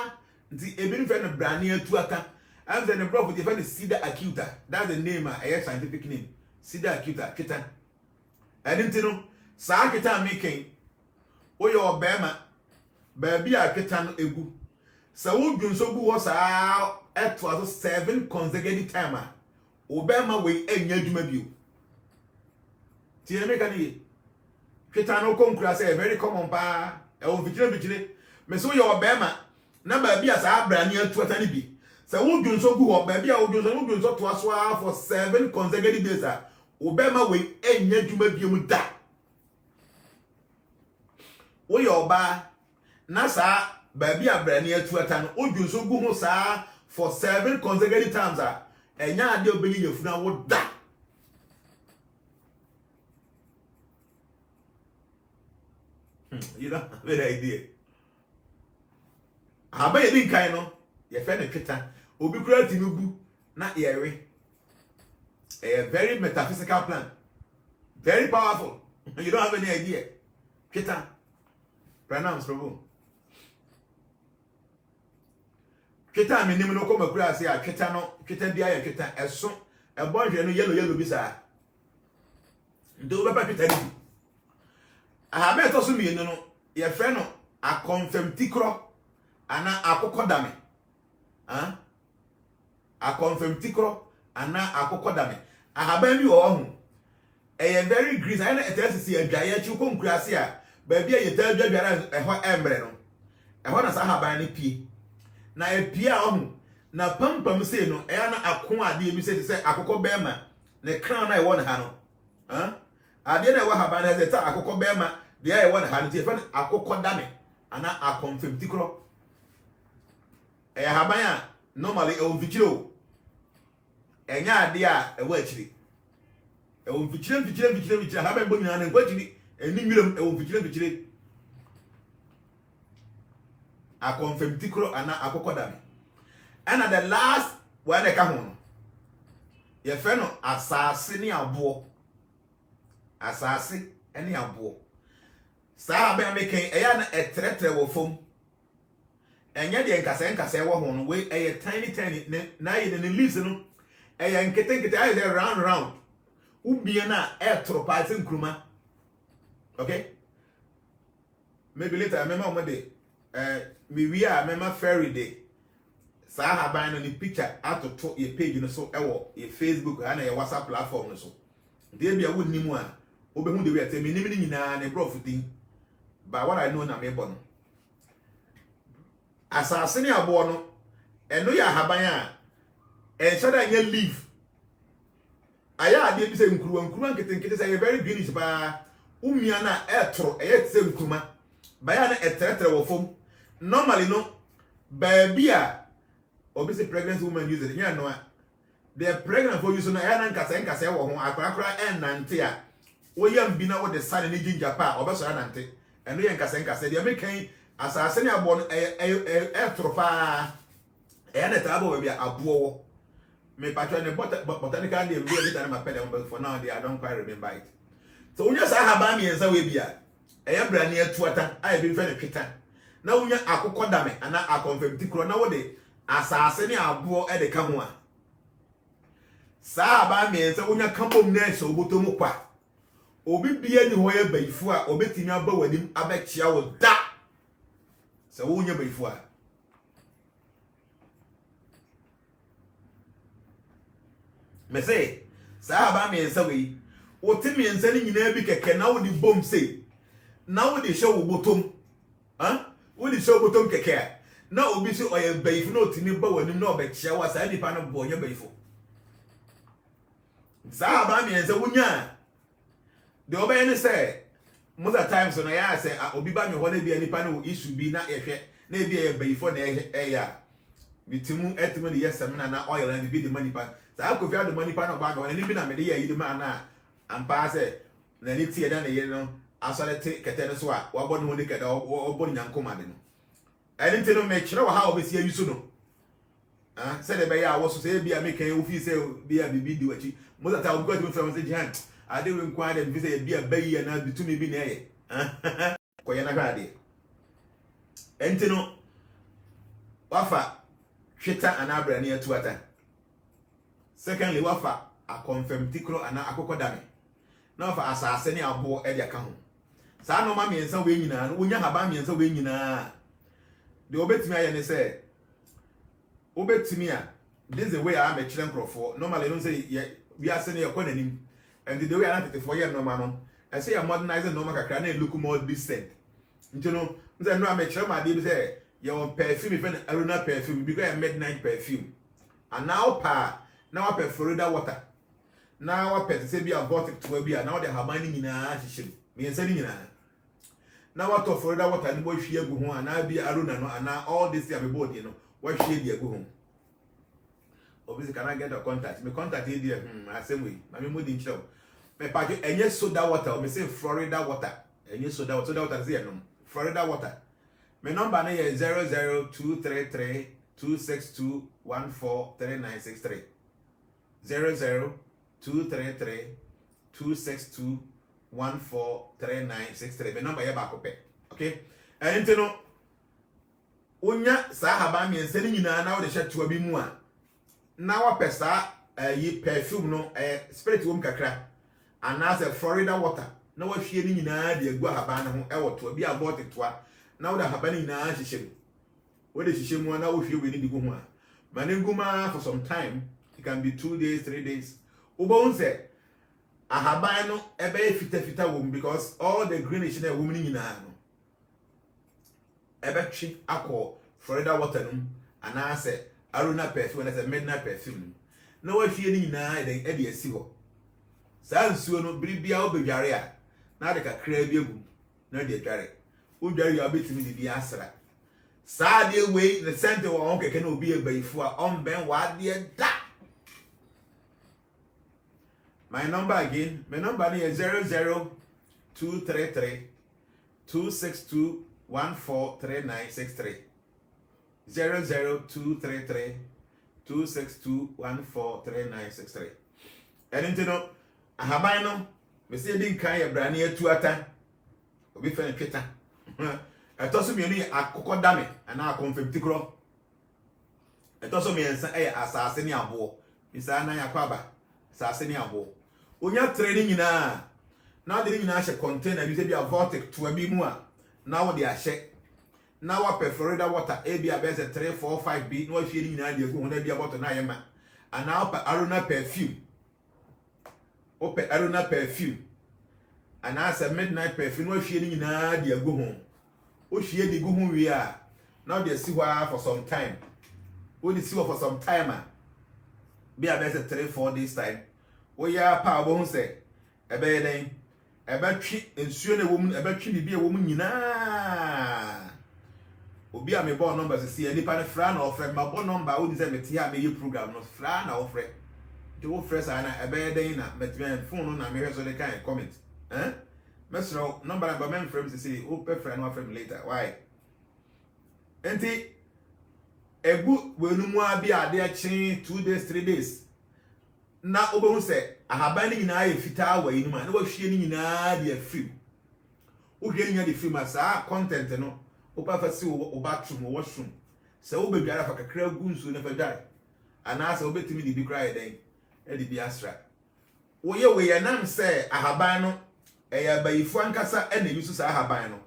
nti ebin fe no brane atu aka am the bro with the cedar acuta that's the name a scientific name cedar acuta kitan I didn't know sa kitan making oyo obema ba bia kitan egu sa wo dwunso gu ho sa eto 7 consecutive time obema we enya adwuma bio ti e meka ni Kitano concra say very common pa e o vigile me so your bema na ba bia sa brani atu atani bi se wo dwunso gu ho ba bia wo dwunso to aso for 7 consecutive days o bema we enya dwuma bi mu da wo your ba na sa ba bia brani atu atano o dwunso gu ho sa for 7 consecutive times enya ade obenyi yefuna wo da you don't have an idea. How you think I know? Your friend Kita, Obi Krati Nubu, not Yeri. A very metaphysical plan, very powerful. You don't have any idea. Kita, pronounce Prabhu. Kita, me name no come across here. Kita no, Kita dia Kita, as soon a boy yellow bisa. Do Papa Kita. I have also me no your friend no a confirm tikro ana akokodame a confirm tikro ana akokodame I have been you all a very grease I tell see a giant you come crasia baby you tell you a hot ember no a hot as I have any pea na a pia on na pam say no ana akwa de bi say akoko bema ne crown I want ha no ade na wa haba na say ta akoko bema they are one hand to find akoko dame ana a confirm tikro e habanya normally e onfikiro enya ade a e wa akiri e onfikire haba bo nyina na kwakiri eni nwirem e onfikire a confirm tikro ana akoko dame and the last one e ka ho no ye fe no asase ni abo asase eni abo sa ba meken eya na etretre wo fom enya de nkasa wo ho no we eye tiny na ye ne leaves no eye nkete aye round ubie na etro pa se nkruma okay maybe later mema o de me wi a mema fairy day sa ha ban no ni picture atoto ye page no so ewo ye Facebook na ye WhatsApp platform no so de bia wo nimu a obehu de wi atemi nim ni nyina ne bro futin. But what I know na me bon asase ni abo no eno ya haban a enso da nya leaf aya ade bi se nkuruwa nkete say very greenish ba umia na etro se nkuruma ba ya na eteretere wo fom normally no ba bia obi se pregnant woman use it nya no a they pregnant for use no ya na nkasa wo ho akra en nante a wo yam bi na wo de sane ni ginger pa obeso ya nante eno ye nkasa de mekan asase ne abo no tropa na tabo we bia abo wo me patro ne botanical name we na ma pede but for now I don't quite remember it. So unya sa haba mi ensa we bia bra ne atuata ai bi fe ne tweta na unya akokɔ dame ana akonfemti kro na wo de asase ne abo de ka ho a sa haba mi ensa unya kambom na so obotomu kwa obi bia ni ho ye baifu a obetimi aba wanim abɛkyia wo da so wo nya baifu a me say sa haba mi ensa we otimi ensa ni nyina bi keke na wo di bom say na wo di hwe wo botom wo di hwe botom keke na obi si oye baifu na otimi ba wanim na obɛkyia wo sa nipa no bo nya baifu sa haba mi ensa wo nya the obey say most of times so na ya say obi ba me ho na bia nipa no issue bi na ehwe na bia e before na ya bitimu etimo de yesem na oil and bi the money pa sa akofi ado money pa na ba ga na ni bi na me de ya yi de ma na ampa say na ni tie da na ye no asole te kete no so a wa bo no ni keda obo nyankoma de no eni te no me kire wa ha obesi ayi so no say de be ya wo so say bia me kan ofi say bia bibi di wachi most of time we go to from say jihan ade we nkwa dem visa bia bayi na bitumi bi na ye ko ye na hwade enti no wafa hweta ana abrani atuata secondly wafa a confirm tikro ana akokɔ dame na wafa asase ne abo e dia ka ho saa no ma miensa we nyina no wonya haba miensa we nyina de obetimi aye ne say obetimi a this is the way I am a children crofo normally don't say we are saying yakɔ nanim. And the way I like it for you, no man. I say I'm modernizing no man can look more decent. You know, no, I make sure my dear say your perfume, if I don't have perfume, because I midnight perfume. And now, now I pay Florida water. Now I pay say be a Baltic to be now they have money in a ship. Me and sending in a now I talk Florida water and boy she go home and I be Aruna no and now all this year board, you know, why she be go home. Obviously, can I get a contact? Me contact here, same way. My mood show. Me pack any soda water. Me say Florida water. Any soda water is here no. Florida water. My number is 00233 262143963. 00233 262143963. My number here back up. Okay. And you know, unya sahaba mi enseni nyina na wo de hye to abi mu a na wa pesa yi perfume no spirit wom kakra ana say Florida water na wa hwie ni nyina de agu haban ho e wo to abi abot to a na wo da haban nyina hyehyem wo de hyehyem mu na wo hwie we ni di go ho a manenguma for some time, it can be 2 days 3 days ubo unse ahaban no ebe fita wom because all the greenish na wom ni nyina no ebe twi akọ Florida water no ana say Aruna perfume na say midnight perfume na wa hwie ni nyina e de asi ho saa nsuo no biribia obedware a na de kakra bi egum na de dware udware ya betimi de bi asra saa de we the center wa on keke na obi ebayifu a on ben wa de da. My number again, my number is 00233 262 143963. 00233 262 143963. And you know, ahaban no, me say din kan ya brani atuata. Obi fe na tweta. Etoso mi ni akokɔ dame ana akonfemti kro. Etoso mi ensa asase ni abo. Isa na yakwaba. Asase ni abo. Onya training nyina. Na de nyina hye container bi se bi a vortex to abi mu a. Na wo de ahye. Na wa pe Florida water e bi a be se 3 4 5 bi na wa hwie nyina de egu ho na bi a bottle na yema. Ana wa pe Aruna perfume. Ope Aruna perfume. Ana say midnight perfume wa hwie nyina de egu ho. O hwie de egu ho wi a. Now they see why for some time. We see for some time a. Be a be se 3 4 days time. Wo ya pa wo hu se ebe yeden ebe twi ensuo na wo mu ebe twi bibia wo mu nyina obi a me bo number se see nipa ne fra na ofre ma bo number wo di se meti a me yi program no fra na ofre de wo fresh ana ebe yeden na metime phone no na me hweso de kan comment Mesro number number men frames say who pay friend one frame later. Why? Enti egu wenu mu abi ade achi 2 days 3 days. Na obo say ahaban ni nyina ye fita wa yinu ma na wahwie ni nyina de afim. Uhwie ni nyina de film asa content no opa fa si oba trum wo shum. Se wo bedwara fa kakra gu nsu na fa dai. Ana se obetimi de bi cry den e de bi asra. Wo ye we yanam say ahaban no eya bayifo ankasa e na yusu sa ahaban no.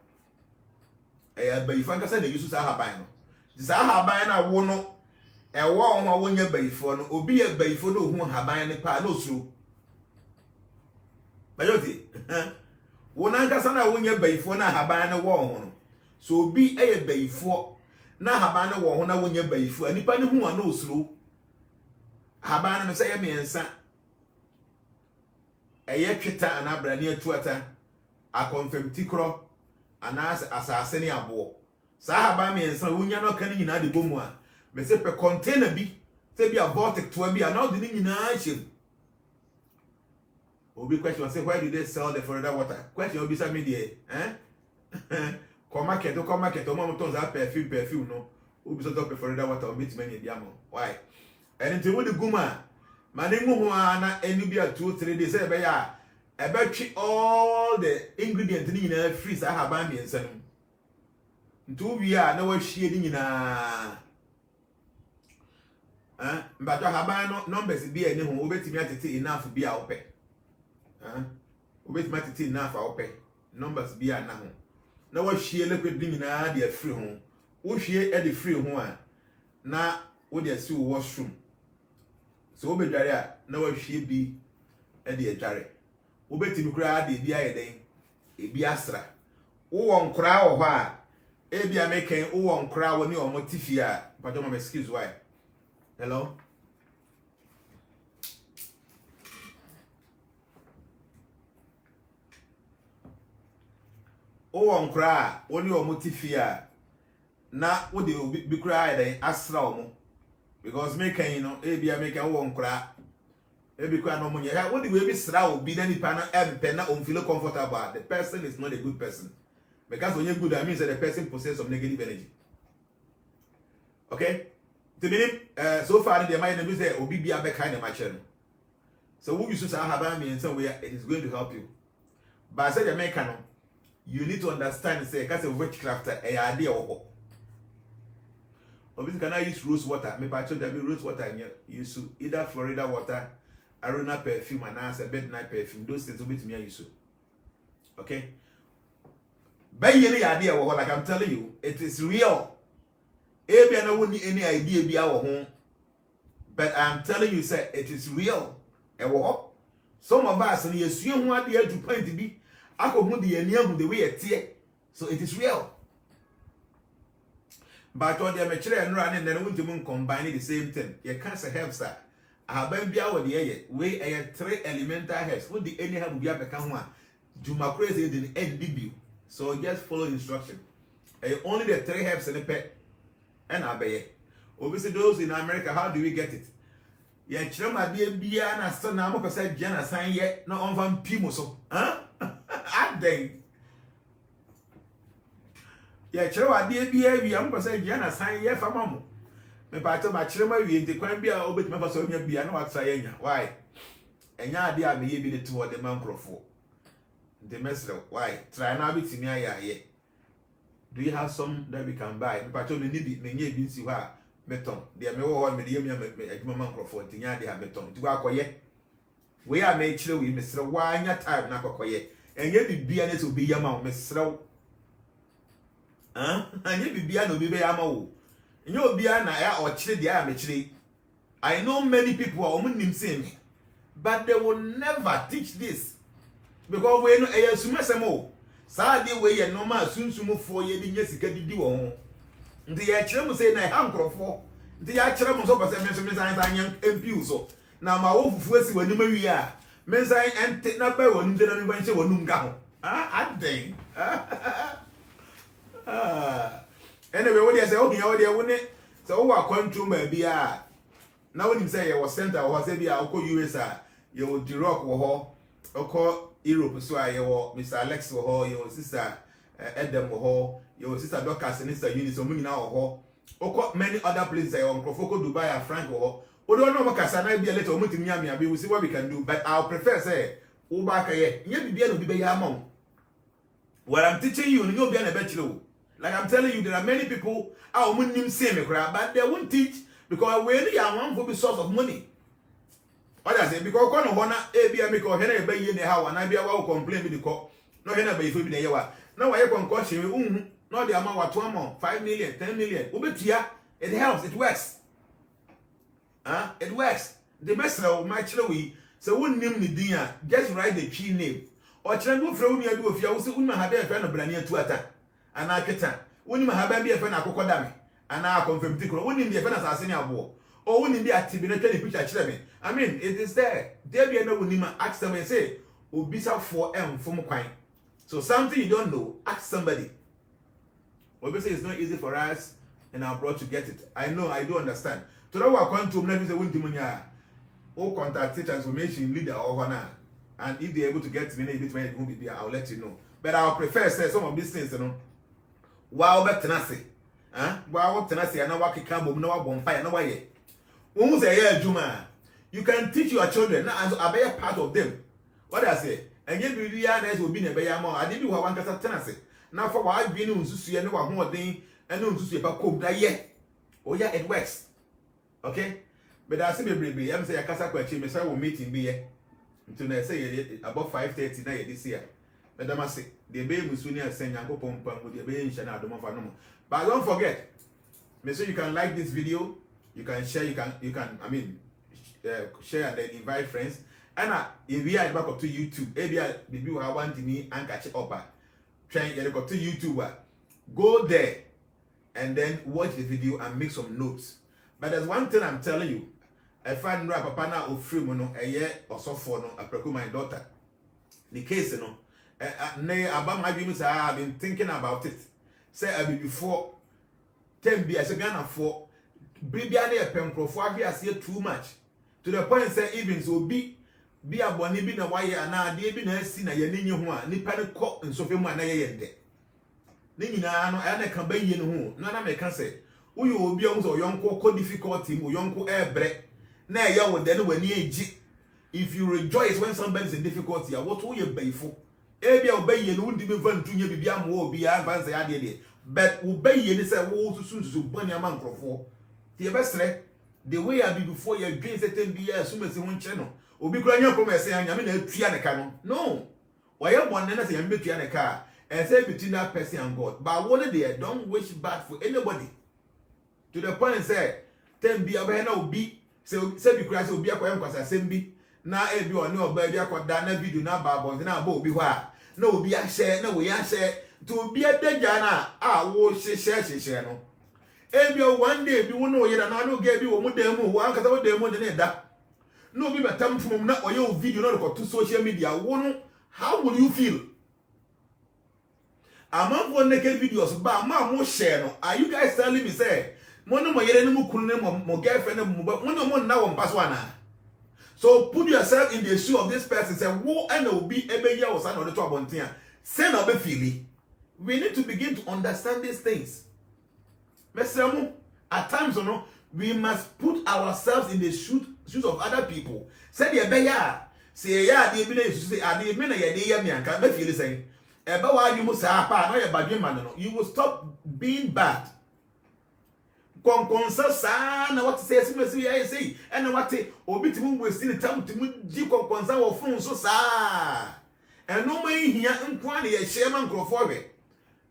Eya bayifo ankasa na yusu sa ahaban no. Za ahaban na wo no ewo ho wo nya bayifo no obi ye bayifo no hu ahaban ne pa na osuro. Bayoti wo na ankasa na wo nya bayifo na ahaban ne wo ho no. So obi eye bayifo na ahaban ne wo ho na wo nya bayifo anipa ne hu na osuro. Ahaban no say ye miensa eye tweta anabrani atuata akonfem tikro anas asase ne abo sa haba me ensa wonya no kan nyina de bomu a me se pe container bi se bi abortic to bi na de nyina hye obi question say why do they sell the Florida water question obi say me there come market o mo ton za perfume no obi so top Florida water obi ti many dia mo why anything with the guma mane mu ho ana enu bia 2-3 days e be ya e be twi all the ingredients ni nyina freeze ahaba mi ensa no ntu wi a na wa hwie ni nyina mba to ahaba no numbers bia ni ho obetimi atete enough bia ope obetimi atete enough a ope numbers bia na ho na wa hwie liquid ni nyina de free ho wo hwie e de free ho a na wo de asi wo washroom. So obedware a na wahwie bi e de adware obetimi kura de bi ayeden e bi asra wo nkora wo ho a e bi ameken wo nkora wo ni o motifi a pardon my excuse why hello wo nkora wo ni o motifi a na wo de bi kura ayeden asra wo mo. Because making you know, ebi make a won cry. Ebi kwa no money. What the way be sra obi na nipa na empe na on feel comfortable. The person is not a good person. Because when you're good, that means that the person possesses some negative energy. Okay? To me, so far the mind is say obi bia be kind of match. So who you should have me in some way it is going to help you. But I said the no, you need to understand say because of witchcraft a idea or obviously can I use rose water? Me patch that rose water and use either Florida water, aroma perfume, and answer midnight perfume. Those things will be to me use. Okay? By any idea, like I'm telling you, it is real. Maybe I don't need any idea be our home, but I'm telling you, sir, it is real. Some of us and you assume what the edge to point to be. I could move the way it's here, so it is real. But all the mature and running, then we won't combine the same thing. You can't say help, sir. I have been be our the way I have 3 elemental heads. Would the any have be a become one? Do my crazy in the end debut. So just follow instruction. Only the 3 herbs in the pet and I obey. Obviously, those in America, how do we get it? Yeah, Chama be a son, I'm a said Jenna sign yet, no on Van Pimoso. Huh? I think. Yeah, Chama be I'm going to say Jenna sign yet for mamma. Me pato ma chirema wi enti kwan bia obetime fa so nya bia na watsa yenya why enya ade a me ye bi de to the man crofo the mesre why try na bitimi ayaye do you have some that we can buy me pato me ni bi me nya bi nsi ho a meton de me wo me de yem adwuma man crofo enti nya ade a meton ti kwa koye we a me chire wi mesre wa anya time na kokoye enya bibia ne so bi yama mesre anya bibia no bi be yama wo I know many people are me, but they will never teach this because we know a sumasamo. Sadly, we are normal soon sumo 4 years in Jessica did you on the actual say I am for the actual was over 7 young impuso. Now, my own first when you are Mensai and take up by one general venture one go. I think. Anyway, what you say, okay, how they win it. So, what control may be now when you say you was center or say be a US, you would rock or oko Europe so ayewo Mr. Alex wo ho your sister Edem wo ho your sister Dorcas and Sister Eunice omuna wo ho oko many other places on Krofoko Dubai and Frank wo ho odo no makasa na bia later omutimi amia we will see what we can do, but I'll prefer say ubaka ye nya bibia no bi be ya amon. What I'm teaching you no be na bachelor. Like I'm telling you, there are many people who won't say me, but they won't teach because we really are one for the source of money. What I say, because one of one ABM because Henry Bay in the house and I be a while complain with the court. No Henry Bay for the yawa. Now I can coach you, not the amount of 2 5 million, 10 million. It helps, it works. It works. The best of my children, so wouldn't name the dinner, just write the key name. Or try to throw me a do if you also wouldn't have a friend of Brania to attack. And I can when you have a friend of Cocodami, and I confirm particular, wouldn't be a friend of Arsenal war, or wouldn't be active in a picture. I mean, it is there. There be another woman ask them and say, Ubisa 4M from Quine. So something you don't know, ask somebody. Obviously, it's not easy for us and our abroad to get it. I know, I do understand. To know what come to me, is a winter or contact transformation leader or one. And if they're able to get to me, it won't be, I'll let you know. But I'll prefer say some of these things, you know. Wow, but tenacity. Wow, tenacity, and no work can no bonfire, no way. Who's a year, Juma? You can teach your children, now as a better part of them. What I say, and yet we will be a better more. I didn't have one cast of tenacity. Now, for why being to see anyone more thing and no to see about cook that yet. Oh, yeah, it works. Okay? But I see me, baby, I'm saying a casa question, Miss I will meet in be until I say about 5:30 this year. Madam, I say, the baby was soon as saying, I go pump with the baby and I don't know. But don't forget, make sure you can like this video, you can share, you can, I mean, share and then invite friends. And if we are back up to YouTube, maybe you are wanting me and catch up. Try to go to YouTube, go there and then watch the video and make some notes. But there's one thing I'm telling you. I find Papa now of free mono a year or so for no, I procure my daughter. The case, you know. About my dreams, I have been thinking about it. Say I be before 10 years ago for Bibiani a Pemcro for I see too much. To the point say even so be a bonny bin a wire and now they been a sin a yenin one, Nippon cock and Sophia Mana yende. Nina no I can be in who none of me can say. Who you will be on so young co difficulty, or young air break. Nay, you will then when if you rejoice when somebody is in difficulty, what will you pay for? Maybe obey and wouldn't even run to you be a more be advanced idea. But obey and say, woe too soon to burn your man for. The best the way I be before your gains at 10 years, as soon as you want channel. Will be crying up and saying, I'm in a piano canon. No. Why you want to say I'm in a car and say between that person and God. But what they don't wish bad for anybody. To the point and say, 10 be a banner be. So, say because will be a quiet because I send be. Now, if you are no baby, I could done video now, Babos, and I will be why. No, be a share, no, we are share. To be a dead Jana, I will share, no. If you one day, you will know yet, and I know gave you one demo, one because I would demo than that. No, be but time from now or your video not to social media. How will you feel? Among one naked videos, but more share. No, are you guys telling me, say, Mono, my enemy couldn't more girlfriend, but one now on pass one. So put yourself in the shoe of this person. Say, "Who and will be a year or son or the top on tier." Send up a feeling. We need to begin to understand these things. At times, we must put ourselves in the shoes of other people. Say the beya. Say ya the be say I the men ya dey me anka be feel say. Eba wa you must apa no ya badwe man no. You will stop being bad. Konkonsa sa na what say simesi ya say and what obi timu we see the time timu di konkonsa wo fun so sa. And no man here nkwa na ya share man crofo we.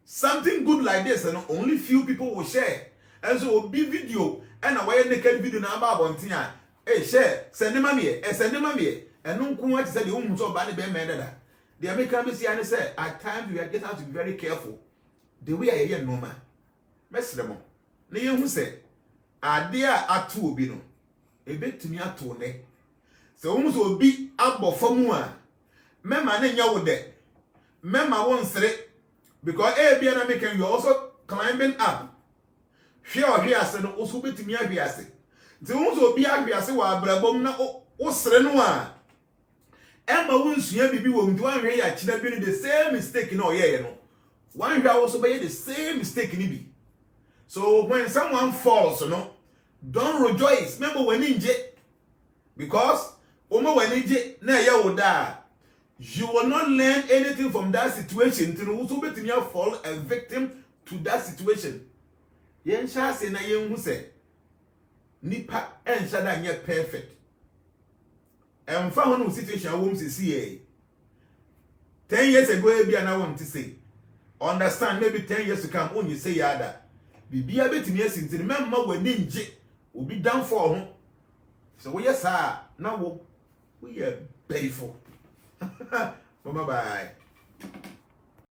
Something good like this and only few people will share. And so obi video and a way naked video na ba bontin a share send them me send them me and no nko what say the hum so ba ne be me dada. The American see and say at times we just have to be very careful. The way I hear normal. Mesremo. Na ye hu se ade a ato obi no ebetumi ato ne se wo so obi abofam a mema na nya wo de mema won sere because bia na making you also climbing up hwe ase no oso betumi ahwe ase nti wo so obi ahwe ase wa abrabom na wo sere no a Emma won't swim be one way at China the same mistake in all year. One year also by the same mistake in be. So when someone falls, don't rejoice. Remember when inje. Because when inje, na ya will die. You will not learn anything from that situation until you bet in your fall a victim to that situation. Yen sha say na yen hu say nipa en sha da nye perfect. And found no situation I won't see 10 years ago, maybe I want to say. Understand, maybe 10 years to come, when you say yada. Be a bit yes, in remember when ninja will be down for him. So, yes, sir, now we are paid for. Bye bye.